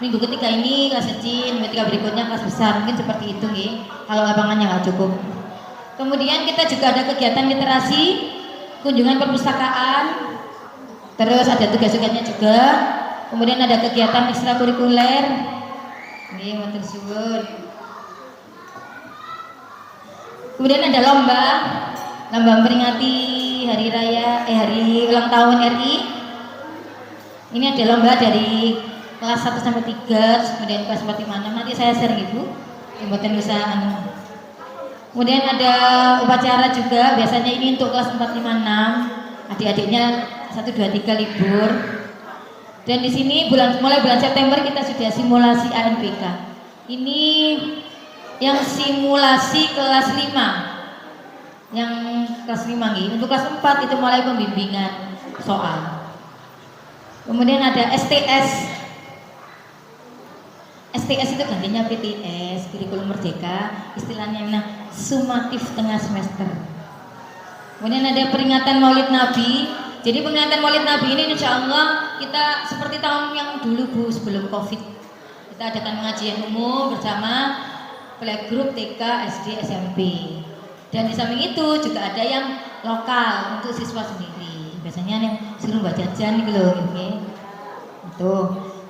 Speaker 1: Minggu ketiga ini kelas kecil, minggu ketiga berikutnya kelas besar, mungkin seperti itu nih. Kalau lapangannya nggak cukup. Kemudian kita juga ada kegiatan literasi, kunjungan perpustakaan, terus ada tugas-tugasnya juga. Kemudian ada kegiatan ekstrakurikuler. Ini matur suwun. Kemudian ada lomba memperingati hari ulang tahun RI. Ini ada lomba dari kelas 1 sampai 3, kemudian kelas 4, 5, 6. Nanti saya share Ibu. Jembatan bisa Kemudian ada upacara juga, biasanya ini untuk kelas 4, 5, 6. Adik-adiknya 1, 2, 3 libur. Dan di sini mulai bulan September kita sudah simulasi ANBK. Ini yang simulasi kelas 5. Yang kelas 5 nggih. Untuk kelas 4 itu mulai pembimbingan soal. Kemudian ada STS. STS itu gantinya PTS, kurikulum merdeka, istilahnya sumatif tengah semester. Kemudian ada peringatan Maulid Nabi. Jadi peringatan Maulid Nabi ini insya Allah kita seperti tahun yang dulu Bu, sebelum Covid. Kita adakan pengajian umum bersama playgroup TK, SD, SMP. Dan di samping itu juga ada yang lokal untuk siswa sendiri. Biasanya yang suruh mbak jajan gitu loh, gitu. Itu.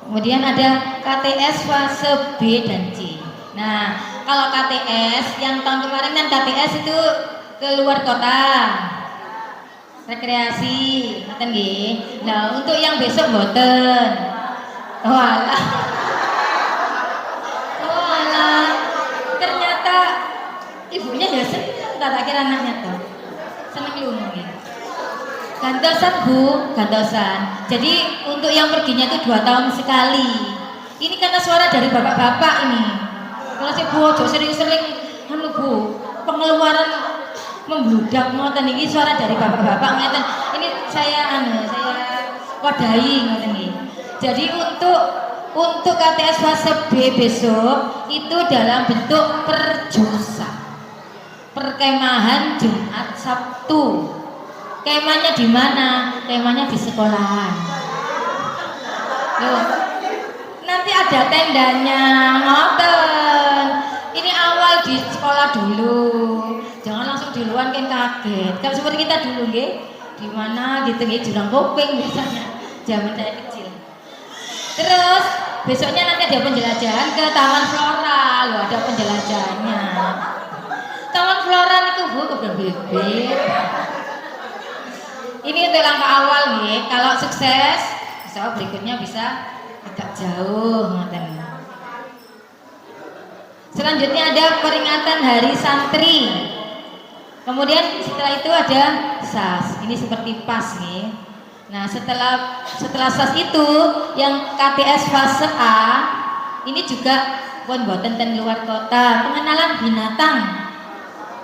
Speaker 1: Kemudian ada KTS fase B dan C. Nah, kalau KTS yang tahun kemarin kan KTS itu ke luar kota, rekreasi, ngoten nggih. Nah, untuk yang besok mboten. Walah. Walah. Ternyata ibunya ya seneng, tak kira anaknya tuh. Seneng lunga nggih. Gantosan Bu, gantosan. Jadi untuk yang perginya itu 2 tahun sekali. Ini karena suara dari bapak-bapak ini. Kalau si Bu ojo sering-sering Bu, pengeluaran membludak ngoten iki suara dari bapak-bapak ngeten. Ini saya wadahi ngoten iki. Jadi untuk KTS fase B besok itu dalam bentuk perjusa. Perkemahan Jumat Sabtu. Kemahnya di mana? Kemahnya di sekolahan. Loh, nanti ada tendanya, ngoten. Ini awal di sekolah dulu. Jangan langsung di luar kan kaget. Kalau seperti kita dulu nggih, di mana gitu nggih jurang kuping biasanya zaman saya kecil. Terus besoknya nanti ada penjelajahan ke Taman Flora. Loh, ada penjelajahannya. Taman Flora itu Bu kebun bibit. Ini untuk langkah awal nih. Kalau sukses, insya berikutnya bisa agak jauh. Selanjutnya ada peringatan Hari Santri. Kemudian setelah itu ada SAS. Ini seperti PAS nih. Nah setelah SAS itu yang KTS fase A ini juga buatan luar kota, pengenalan binatang.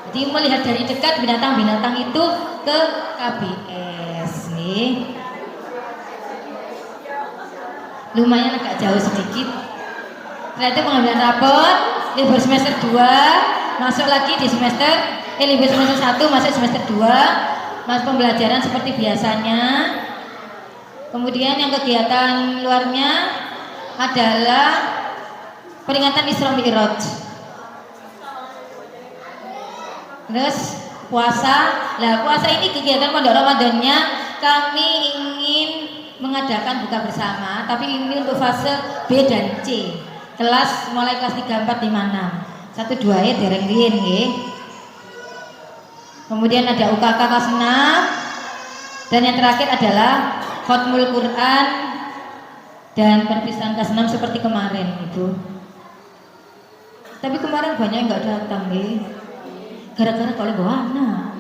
Speaker 1: Jadi melihat dari dekat binatang-binatang itu ke KBS nih. Lumayan agak jauh sedikit. Setelah itu pengambilan rapor, libur semester 2, masuk lagi di libur semester 1 masuk semester 2, masuk pembelajaran seperti biasanya. Kemudian yang kegiatan luarnya adalah peringatan Isra Mi'raj. Terus puasa. Nah, puasa ini kegiatan pondok Ramadannya kami ingin mengadakan buka bersama, tapi ini untuk fase B dan C. Kelas mulai kelas 3, 4, 5, 6. 1 2 ya dereng riyen nggih. Kemudian ada UKK kelas 6 dan yang terakhir adalah Khatmul Quran dan perpisahan kelas 6 seperti kemarin Ibu. Tapi kemarin banyak yang enggak datang nggih. Gara-gara kalau bawa anak.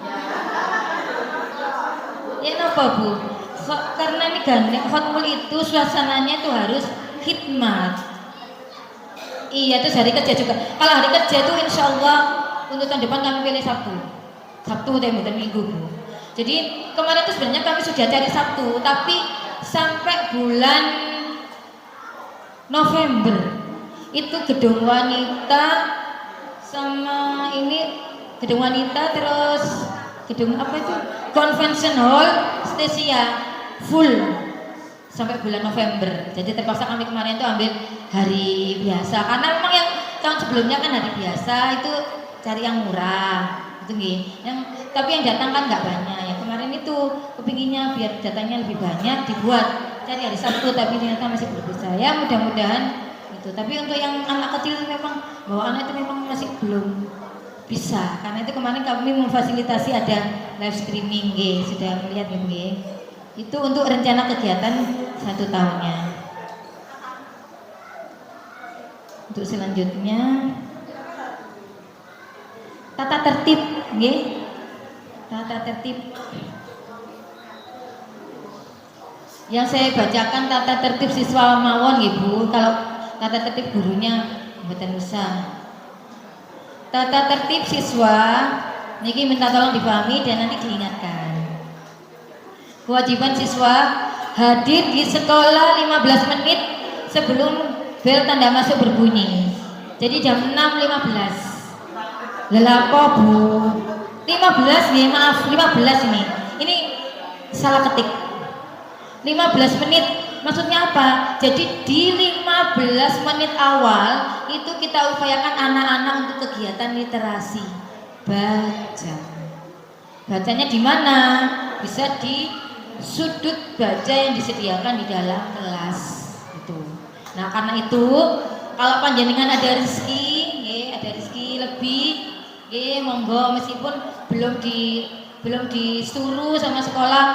Speaker 1: Ya kenapa Bu? Karena ini gandeng Khatmul itu suasananya itu harus khidmat. Iya, terus hari kerja juga. Kalau hari kerja itu insya Allah untuk tahun depan kami pilih Sabtu dan Minggu Bu. Jadi kemarin itu sebenarnya kami sudah cari Sabtu, tapi sampai bulan November itu gedung wanita sama ini gedung wanita terus gedung apa itu convention hall Stesia full sampai bulan November. Jadi terpaksa kami kemarin itu ambil hari biasa karena memang yang tahun sebelumnya kan hari biasa itu cari yang murah itu nih. Tapi yang datang kan nggak banyak. Yang kemarin itu kepinginnya biar datangnya lebih banyak dibuat cari hari Sabtu tapi ternyata masih belum bisa. Ya mudah-mudahan itu. Tapi untuk yang anak kecil memang bawa anak itu memang masih belum bisa. Karena itu kemarin kami memfasilitasi ada live streaming sudah melihat itu untuk rencana kegiatan 1 tahunnya. Untuk selanjutnya tata tertib tata tertib yang saya bacakan tata tertib siswa mawon Ibu. Kalau tata tertib gurunya mboten usah. Tata tertib siswa Niki minta tolong dipahami dan nanti diingatkan. Kewajiban siswa hadir di sekolah 15 menit sebelum bel tanda masuk berbunyi. Jadi jam 6.15. Lelapo Bu. 15 nih, maaf 15 ini. Ini salah ketik. 15 menit maksudnya apa? Jadi di 15 menit awal itu kita upayakan anak-anak untuk kegiatan literasi. Baca. Bacanya di mana? Bisa di sudut baca yang disediakan di dalam kelas itu. Nah, karena itu kalau panjenengan ada rezeki lebih, monggo meskipun belum disuruh sama sekolah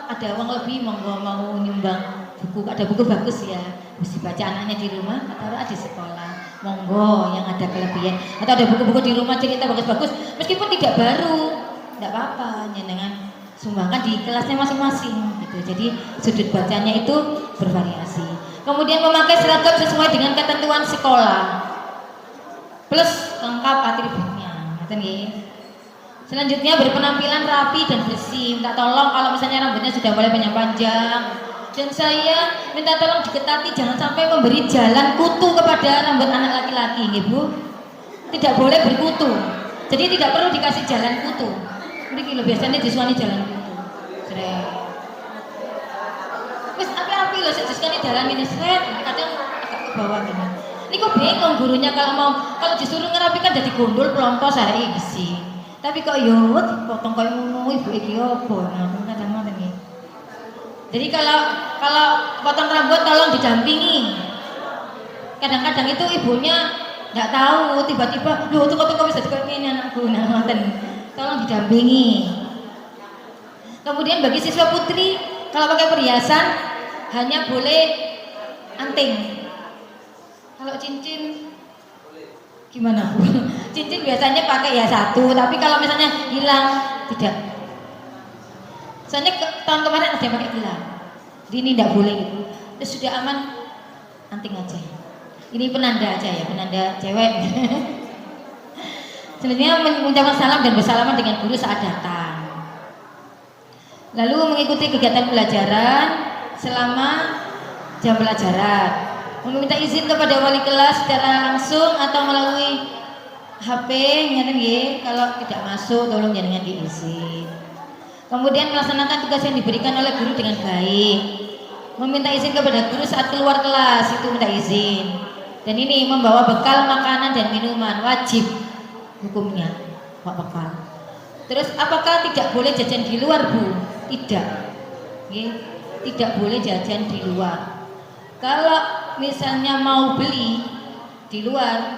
Speaker 1: ada uang lebih, monggo mau nyumbang buku, ada buku bagus ya, mesti baca anaknya di rumah atau di sekolah, monggo yang ada kelebihan, atau ada buku-buku di rumah cerita bagus-bagus meskipun tidak baru, tidak apa-apa, jenengan sumbangkan di kelasnya masing-masing gitu. Jadi sudut bacanya itu bervariasi. Kemudian memakai seragam sesuai dengan ketentuan sekolah plus lengkap atributnya. Selanjutnya berpenampilan rapi dan bersih. Minta tolong kalau misalnya rambutnya sudah mulai panjang. Dan saya minta tolong diketati jangan sampai memberi jalan kutu kepada rambut anak laki-laki, Ibu. Tidak boleh berkutu. Jadi tidak perlu dikasih jalan kutu. Ini biasanya disuani jalan kutu. Wis api-api loh sejuskan jalan ini seret, kadang agak ke bawah gini. Ini kok bingung gurunya kalau disuruh ngerapikan jadi gondol pelontos hari isi. Tapi kok yo dipotong kayak ngono ibu iki opo? Nah, kadang-kadang ini. Jadi kalau potong rambut tolong didampingi. Kadang-kadang itu ibunya nggak tahu, tiba-tiba loh toko-toko bisa kayak gini anakku, nah ngoten. Tolong didampingi. Kemudian bagi siswa putri kalau pakai perhiasan hanya boleh anting. Kalau cincin gimana Bu? Cincin biasanya pakai ya satu, tapi kalau misalnya hilang tidak. Soalnya tahun kemarin ada yang pakai hilang. Jadi ini tidak boleh gitu. Terus sudah aman, anting aja. Ini penanda aja ya, penanda cewek. Selanjutnya mengucapkan salam dan bersalaman dengan guru saat datang. Lalu mengikuti kegiatan pelajaran selama jam pelajaran. Meminta izin kepada wali kelas secara langsung atau melalui HP, kalau tidak masuk tolong jangan diizin. Kemudian melaksanakan tugas yang diberikan oleh guru dengan baik. Meminta izin kepada guru saat keluar kelas itu minta izin. Dan ini membawa bekal makanan dan minuman wajib hukumnya bawa bekal. Terus apakah tidak boleh jajan di luar Bu? Tidak. Tidak boleh jajan di luar. Kalau misalnya mau beli di luar,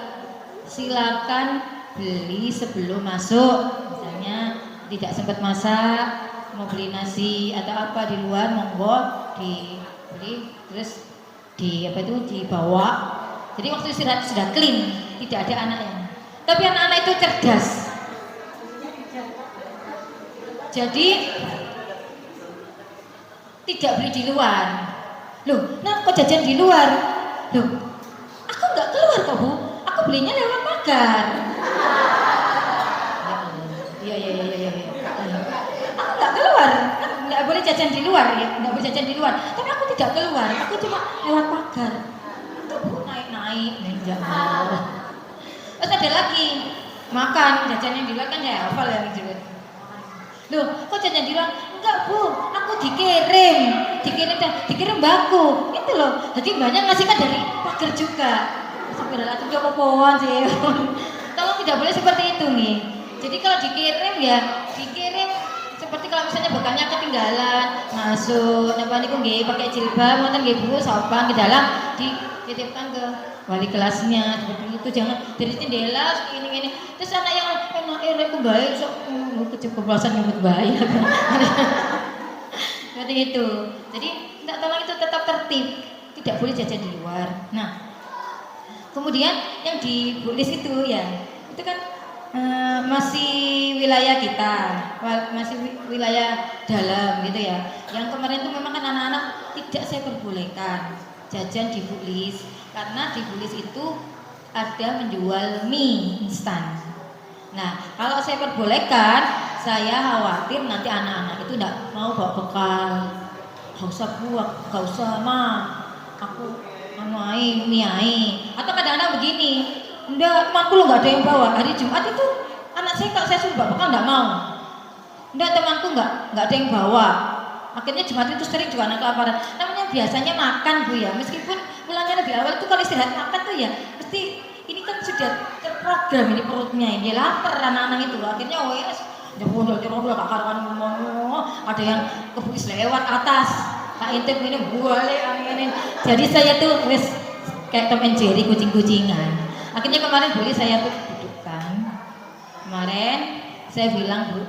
Speaker 1: silakan beli sebelum masuk. Misalnya tidak sempat masak, mau beli nasi atau apa di luar, monggo dibeli terus dibawa. Jadi waktu istirahat sudah clean, tidak ada anaknya. Tapi anak-anak itu cerdas. Jadi tidak beli di luar. Loh, nah kok jajan di luar? Loh, aku nggak keluar kok Bu, aku belinya lewat pagar. Iya. Aku nggak keluar, nggak boleh jajan di luar ya, nggak boleh jajan di luar. Tapi aku tidak keluar, aku cuma lewat pagar. Itu Bu naik, jangan. Terus ada lagi makan jajannya di luar kan ya hafal ya gitu. Loh, kok jajan di luar? Enggak Bu, aku dikirim baku itu loh. Jadi banyak ngasihkan dari pagar juga. Sebenarnya itu apa-apaan sih. Tolong tidak boleh seperti itu nih. Jadi kalau dikirim seperti kalau misalnya bekalnya ketinggalan masuk, pakai jilbab, ngoten nggih Bu, sopan ke dalam dititipkan ke wali kelasnya seperti itu. Jangan dari jendela ini. Terus anak yang enak baik sok keceplosan nyebut baik. Seperti itu. Jadi minta tolong itu tetap tertib, tidak boleh jajan di luar. Nah, kemudian yang dibulis itu ya, itu kan masih wilayah kita, masih wilayah dalam gitu ya. Yang kemarin itu memang kan anak-anak tidak saya perbolehkan jajan di Bulis, karena di Bulis itu ada menjual mie instan. Nah, kalau saya perbolehkan, saya khawatir nanti anak-anak itu tidak mau bawa bekal. Gak usah buat, gak usah aku miai. Atau kadang-kadang begini, enggak, temanku lo gak ada yang bawa. Hari Jumat itu anak saya kalau saya suruh bawa bekal nggak mau. Enggak, temanku nggak ada yang bawa. Akhirnya Jumat itu sering juga anak kelaparan. Namanya biasanya makan Bu ya, meskipun pulangnya lebih awal itu kalau istirahat makan tuh ya, mesti ini kan sudah terprogram ini perutnya ini lapar anak-anak itu. Akhirnya wes jebol kakak ngomong, ada yang kebus lewat atas. Tak intip ini boleh angin. Jadi saya tuh wes kayak Tom and Jerry kucing-kucingan. Akhirnya kemarin boleh saya tuh dudukkan. Kemarin saya bilang, Bu,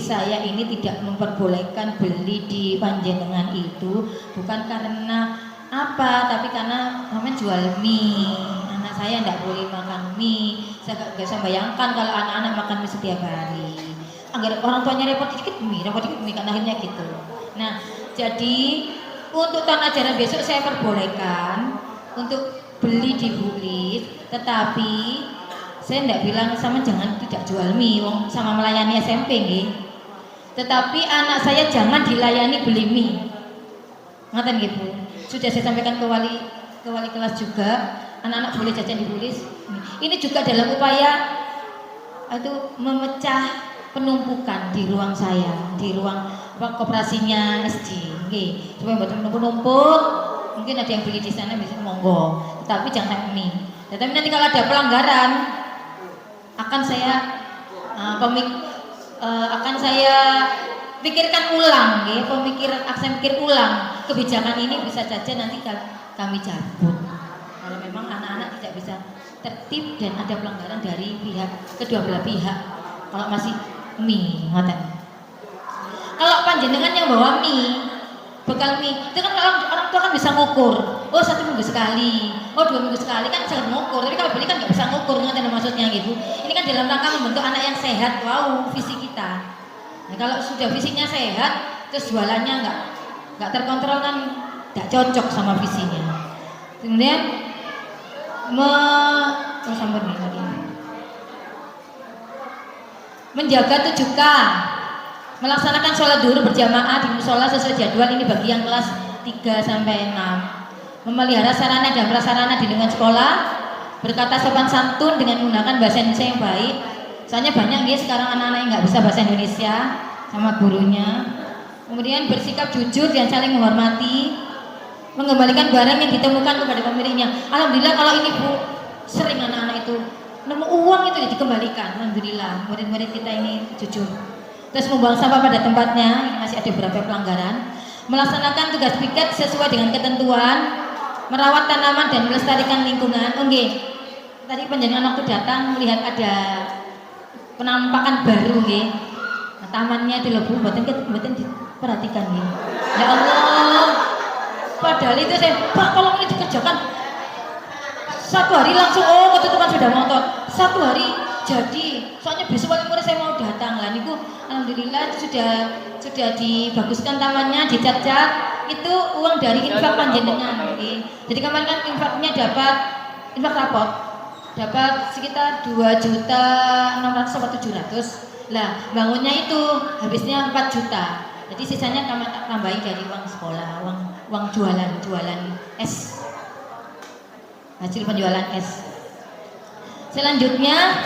Speaker 1: saya ini tidak memperbolehkan beli di Panjenengan itu bukan karena apa, tapi karena namanya jual mie. Anak saya tidak boleh makan mie. Saya gak bisa bayangkan kalau anak-anak makan mie setiap hari. Agar orang tuanya repot dikit mie kan akhirnya gitu. Nah, jadi untuk tahun ajaran besok saya perbolehkan untuk beli di Bulis, tetapi saya tidak bilang sama jangan tidak jual mie, sama melayani SMP nggih. Tetapi anak saya jangan dilayani beli mie. Ngaten nggih Bu. Sudah saya sampaikan ke wali kelas juga, anak-anak boleh jajan di Bulis. Ini juga dalam upaya itu memecah penumpukan di ruang saya, di ruang koperasinya SD. Nggih, supaya mboten numpuk-numpuk. Mungkin ada yang beli di sana bisa monggo, tapi jangan mie. Tetapi nanti kalau ada pelanggaran akan saya pikirkan ulang, ya, saya pikir ulang kebijakan ini bisa saja nanti kami cabut. Kalau memang anak-anak tidak bisa tertib dan ada pelanggaran dari kedua belah pihak. Kalau masih mie, ngoten. Kalau panjenengan yang bawa mie, bekal mie, itu kan orang tua kan bisa ngukur. Oh 1 minggu sekali, oh 2 minggu sekali kan bisa ngukur. Tapi kalau beli kan nggak bisa ngukur, ngoten maksudnya gitu. Ini kan dalam rangka membentuk anak yang sehat, wow visi kita. Nah, kalau sudah visinya sehat, terus jualannya nggak terkontrol kan nggak cocok sama visinya. Kemudian menjaga 7K, melaksanakan sholat zuhur berjamaah di musola sesuai jadwal, ini bagi yang kelas 3 sampai 6. Memelihara sarana dan prasarana di lingkungan sekolah, berkata sopan santun dengan menggunakan bahasa Indonesia yang baik. Soalnya banyak ya sekarang anak-anak yang nggak bisa bahasa Indonesia sama gurunya. Kemudian bersikap jujur dan saling menghormati, mengembalikan barang yang ditemukan kepada pemiliknya. Alhamdulillah kalau ini Bu, sering anak-anak itu nemu uang itu ya dikembalikan. Alhamdulillah murid-murid kita ini jujur. Terus membuang sampah pada tempatnya, masih ada beberapa pelanggaran. Melaksanakan tugas piket sesuai dengan ketentuan, merawat tanaman dan melestarikan lingkungan. Oke, tadi panjenengan waktu datang melihat ada penampakan baru nggih. Nah, tamannya itu lho Bu, mboten diperhatikan nggih. Ya Allah. Padahal itu saya, Pak kalau ini dikerjakan 1 hari langsung ketutupan sepeda motor. 1 hari jadi. Soalnya besok wali murid saya mau datang lah niku. Alhamdulillah sudah dibaguskan tamannya, dicat-cat. Itu uang dari infak panjenengan nggih. Jadi kemarin kan infaknya dapat infak rapot. Dapat sekitar 2.600.000 atau 700. Lah, bangunnya itu habisnya 4 juta. Jadi sisanya kami tambahin dari uang sekolah, uang jualan es. Hasil penjualan es. Selanjutnya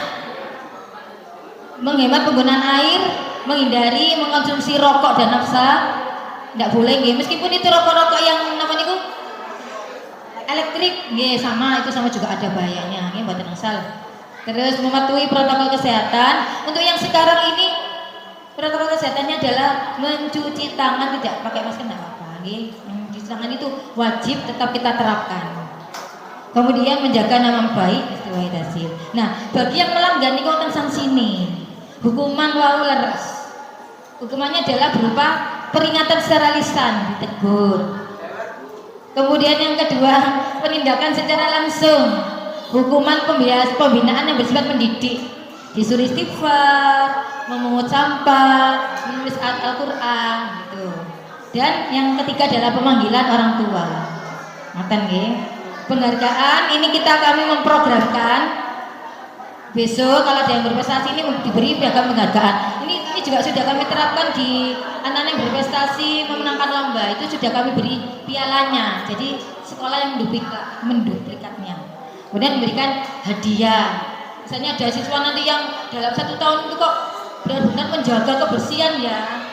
Speaker 1: menghemat penggunaan air, menghindari mengkonsumsi rokok dan nafsa. Tidak boleh nggih, meskipun itu rokok-rokok yang namanya itu elektrik, nggih sama juga ada bahayanya, nggih mboten asal. Terus mematuhi protokol kesehatan. Untuk yang sekarang ini protokol kesehatannya adalah mencuci tangan, tidak pakai masker tidak apa-apa, nggih. Mencuci tangan itu wajib tetap kita terapkan. Kemudian menjaga nama baik istiwahid hasil. Nah, bagi yang melanggar niku wonten sanksine. Hukuman wau leres. Hukumannya adalah berupa peringatan secara lisan, ditegur. Kemudian yang kedua, penindakan secara langsung. Hukuman pembinaan yang bersifat mendidik. Disuruh istighfar, memungut sampah, menulis Al-Qur'an gitu. Dan yang ketiga adalah pemanggilan orang tua. Ngoten nggih. Penghargaan ini kami memprogramkan besok kalau ada yang berprestasi ini diberi piagam penghargaan. Ini juga sudah kami terapkan di anak-anak yang berprestasi memenangkan lomba, itu sudah kami beri pialanya. Jadi sekolah yang menduplikatnya. Kemudian memberikan hadiah. Misalnya ada siswa nanti yang dalam 1 tahun itu kok benar-benar menjaga kebersihan ya,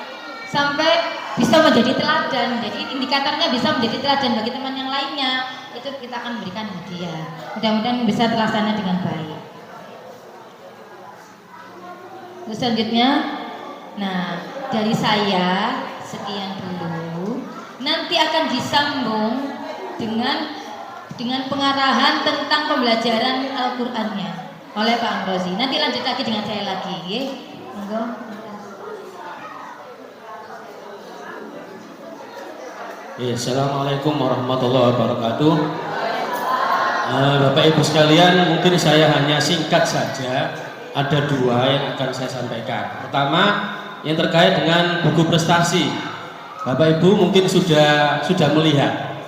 Speaker 1: sampai bisa menjadi teladan. Jadi indikatornya bisa menjadi teladan bagi teman yang lainnya, itu kita akan berikan hadiah. Mudah-mudahan bisa terlaksana dengan baik. Terus selanjutnya, nah dari saya sekian dulu. Nanti akan disambung dengan pengarahan tentang pembelajaran Al-Qur'annya oleh Pak Amrozi. Nanti lanjut lagi dengan saya lagi, ya. Monggo.
Speaker 2: Ya, Assalamualaikum warahmatullahi wabarakatuh. Bapak Ibu sekalian, mungkin saya hanya singkat saja. Ada 2 yang akan saya sampaikan. Pertama, yang terkait dengan buku prestasi. Bapak Ibu mungkin sudah melihat,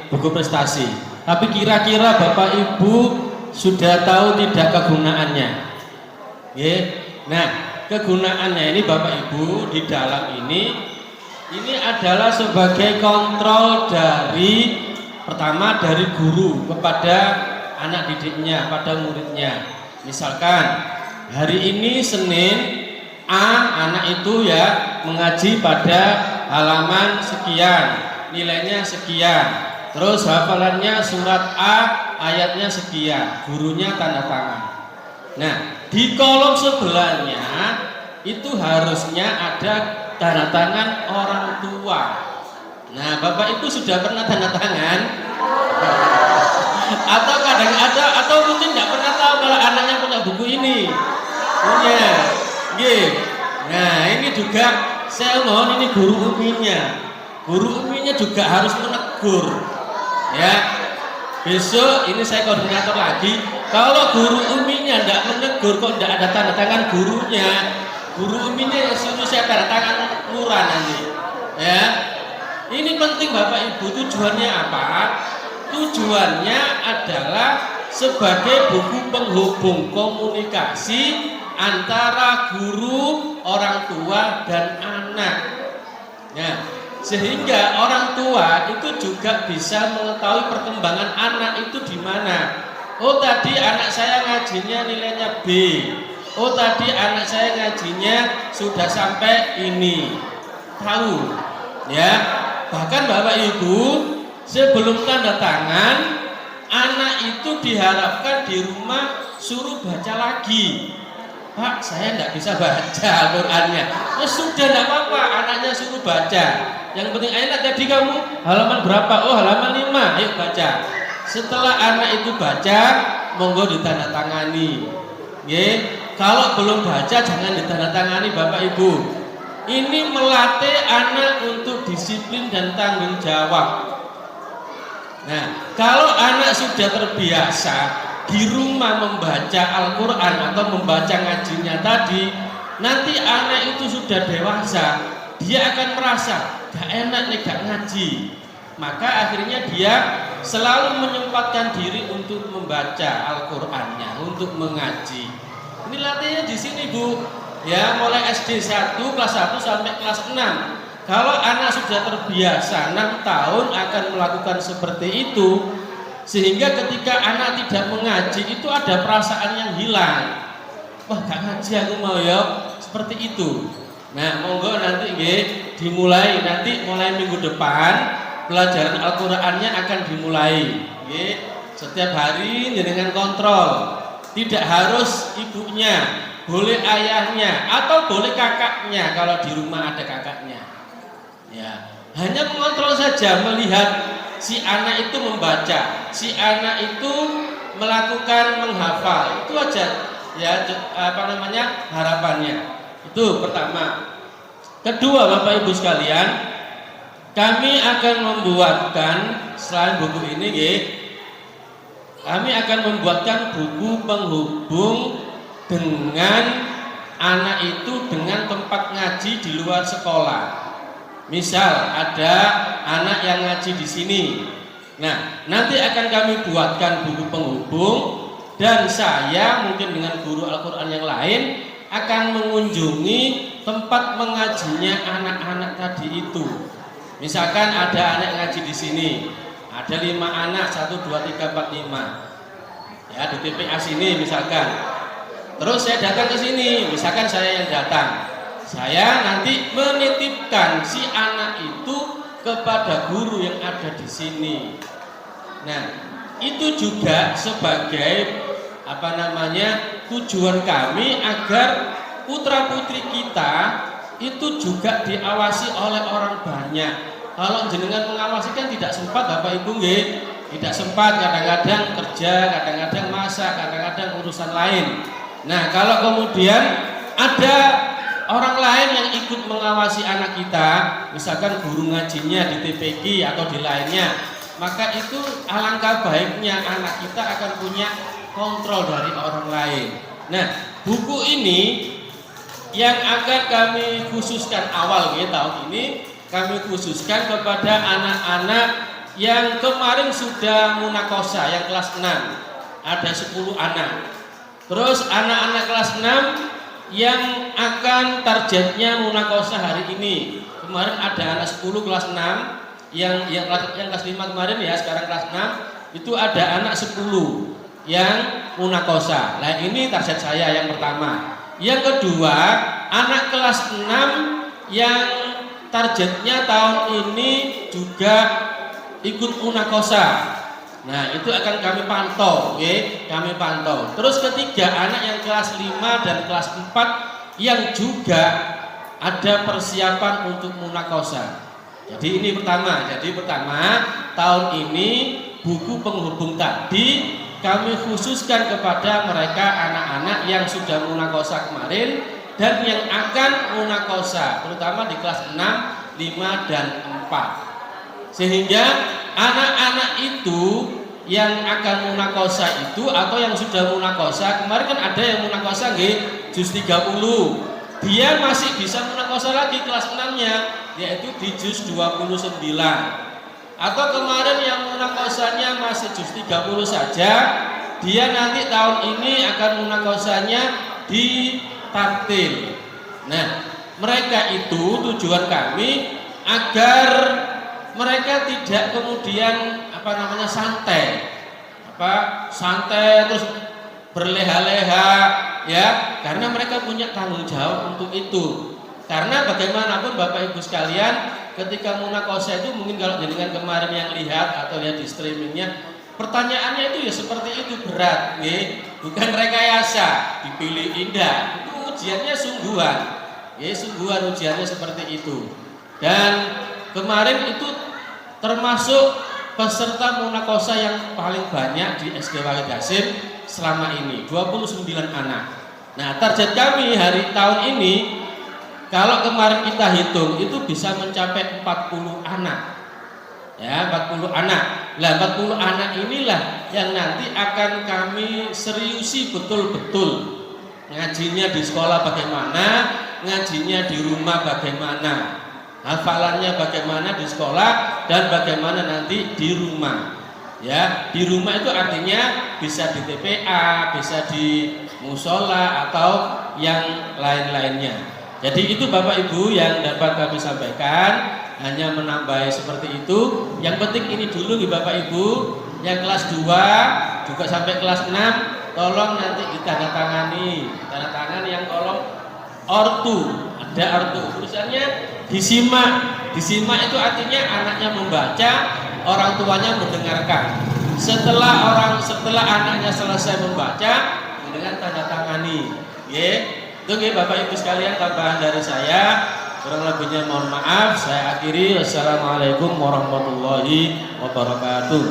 Speaker 2: buku prestasi. Tapi kira-kira Bapak Ibu sudah tahu tidak kegunaannya? Nah, kegunaannya ini Bapak Ibu di dalam ini adalah sebagai kontrol dari pertama dari guru kepada anak didiknya, pada muridnya. Misalkan hari ini Senin anak itu ya mengaji pada halaman sekian, nilainya sekian, terus hafalannya surat A ayatnya sekian, gurunya tanda tangan. Nah, di kolom sebelahnya itu harusnya ada tanda tangan orang tua. Nah, Bapak Ibu sudah pernah tanda tangan? Atau kadang ada, atau mungkin nggak pernah tahu kalau anaknya punya buku ini? Punya. Nah, ini juga saya mohon ini guru uminya. Guru uminya juga harus menegur. Ya. Besok ini saya koordinator lagi. Kalau guru uminya tidak menegur, kok tidak ada tanda tangan gurunya, guru uminya suruh saya tanda tangan lurah nanti. Ya. Ini penting Bapak Ibu, tujuannya apa? Tujuannya adalah sebagai buku penghubung komunikasi antara guru, orang tua, dan anak. Nah, sehingga orang tua itu juga bisa mengetahui perkembangan anak itu di mana. Oh, tadi anak saya ngajinya nilainya B. Oh, tadi anak saya ngajinya sudah sampai ini. Tahu, ya. Bahkan Bapak Ibu, sebelum tanda tangan, anak itu diharapkan di rumah suruh baca lagi. Pak, saya tidak bisa baca Al-Qur'annya. Ya sudah, tidak apa-apa, anaknya suruh baca. Yang penting enak, tadi kamu halaman berapa? Oh, halaman 5, ayo baca. Setelah anak itu baca, monggo ditandatangani. Kalau belum baca jangan ditandatangani Bapak Ibu. Ini melatih anak untuk disiplin dan tanggung jawab. Nah, kalau anak sudah terbiasa di rumah membaca Al-Quran atau membaca ngajinya tadi, nanti anak itu sudah dewasa, dia akan merasa gak enak nih gak ngaji. Maka akhirnya dia selalu menyempatkan diri untuk membaca Al-Qur'annya, untuk mengaji. Ini latihannya di sini, Bu. Ya, mulai SD 1, kelas 1 sampai kelas 6. Kalau anak sudah terbiasa 6 tahun akan melakukan seperti itu, sehingga ketika anak tidak mengaji itu ada perasaan yang hilang. Wah, gak ngaji aku mau ya, seperti itu. Nah, monggo nanti dimulai, nanti mulai minggu depan pelajaran Al-Qur'annya akan dimulai. Setiap hari dengan kontrol. Tidak harus ibunya, boleh ayahnya atau boleh kakaknya kalau di rumah ada kakaknya. Ya, hanya mengontrol saja, melihat si anak itu membaca, si anak itu melakukan menghafal. Itu aja ya harapannya. Itu pertama. Kedua, Bapak Ibu sekalian, kami akan membuatkan selain buku ini kami akan membuatkan buku penghubung dengan anak itu dengan tempat ngaji di luar sekolah. Misal ada anak yang ngaji di sini. Nah, nanti akan kami buatkan buku penghubung dan saya mungkin dengan guru Al-Quran yang lain akan mengunjungi tempat mengajinya anak-anak tadi itu. Misalkan ada anak ngaji di sini, ada 5 anak, 1, 2, 3, 4, 5 ya di TPA sini misalkan. Terus saya datang ke sini, misalkan saya yang datang, saya nanti menitipkan si anak itu kepada guru yang ada di sini. Nah, itu juga sebagai tujuan kami agar putra putri kita itu juga diawasi oleh orang banyak. Kalau jenengan mengawasi kan tidak sempat Bapak Ibu nggih, tidak sempat, kadang-kadang kerja, kadang-kadang masak, kadang-kadang urusan lain. Nah, kalau kemudian ada orang lain yang ikut mengawasi anak kita, misalkan guru ngajinya di TPG atau di lainnya, maka itu alangkah baiknya anak kita akan punya kontrol dari orang lain. Nah, buku ini yang akan kami khususkan awal tahun ini, kami khususkan kepada anak-anak yang kemarin sudah munakosa, yang kelas 6. Ada 10 anak. Terus anak-anak kelas 6 yang akan targetnya munakosa hari ini. Kemarin ada anak 10 kelas 6 yang kelas 5 kemarin ya, sekarang kelas 6 itu ada anak 10 yang munakosa. Nah, ini target saya yang pertama. Yang kedua, anak kelas 6 yang targetnya tahun ini juga ikut munakosa. Nah, itu akan kami pantau, kami pantau. Terus ketiga, anak yang kelas 5 dan kelas 4 yang juga ada persiapan untuk munakosa. Jadi ini pertama. Tahun ini buku penghubung tadi kami khususkan kepada mereka anak-anak yang sudah munakosa kemarin dan yang akan munakosa, terutama di kelas 6, 5 dan 4. Sehingga anak-anak itu yang akan munakosa itu atau yang sudah munakosa, kemarin kan ada yang munakosa juz 30. Dia masih bisa munakosa lagi kelas 6-nya, yaitu di juz 29. Atau kemarin yang munakosanya masih juz 30 saja, dia nanti tahun ini akan munakosanya di tartil. Nah, mereka itu tujuan kami agar mereka tidak kemudian santai terus berleha-leha ya, karena mereka punya tanggung jawab untuk itu. Karena bagaimanapun Bapak Ibu sekalian, ketika munakosa itu mungkin kalau jenengan kemarin yang lihat atau lihat di streamingnya, pertanyaannya itu ya seperti itu, berat, bukan rekayasa, dipilih indah, itu ujiannya sungguhan, sungguhan ujiannya seperti itu. Dan kemarin itu termasuk peserta munakosa yang paling banyak di SD Wahid Hasim selama ini, 29 anak. Nah, target kami hari tahun ini, kalau kemarin kita hitung itu bisa mencapai 40 anak. Ya, 40 anak. Lah 40 anak inilah yang nanti akan kami seriusi betul-betul. Ngajinya di sekolah bagaimana, ngajinya di rumah bagaimana. Hafalannya bagaimana di sekolah dan bagaimana nanti di rumah. Ya, di rumah itu artinya bisa di TPA, bisa di musola atau yang lain-lainnya. Jadi itu Bapak Ibu yang dapat kami sampaikan, hanya menambah seperti itu. Yang penting ini dulu nih Bapak Ibu, yang kelas 2 juga sampai kelas 6 tolong nanti ditandatangani, tanda tangan yang kolom ortu, ada ortu. Tulisannya disimak itu artinya anaknya membaca, orang tuanya mendengarkan. Setelah anaknya selesai membaca, dengan tanda tangani. Itu Bapak Ibu sekalian tambahan dari saya. Kurang lebihnya mohon maaf. Saya akhiri. Assalamualaikum warahmatullahi wabarakatuh.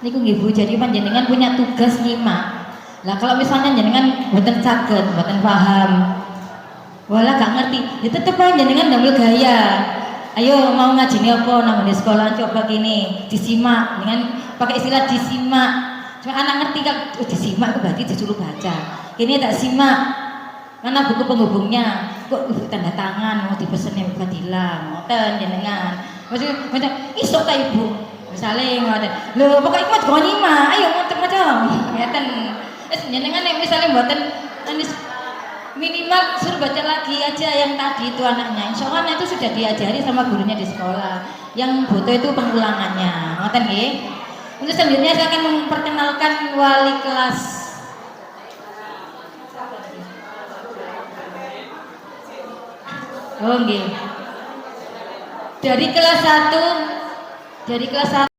Speaker 1: Niku nggih Bu, jadi panjenengan punya tugas nyimak. Lah kalau misalnya jenengan mboten saged, mboten paham, wala gak ngerti, ya tetep panjenengan ndamel gaya. Ayo mau ngaji apa nang di sekolah, coba gini, disimak dengan pakai istilah disimak. Cuma anak ngerti kan, disimak itu berarti disuruh baca. Ini tak simak, mana buku penghubungnya, kok tanda tangan mau dipesenin bukan hilang, ngoten jenengan. Maksudnya isok ta Ibu, Misalnya ngoten. Lho, pokoke iku aja nyimak. Ayo macam-macam. Ngeten. Wis jenengan nek misale mboten minimal suruh baca lagi aja yang tadi itu anaknya. Insya Allah itu sudah diajari sama gurunya di sekolah. Yang butuh itu pengulangannya. Ngoten nggih. Untuk selanjutnya saya akan memperkenalkan wali kelas. Oh nggih. Dari kelas 1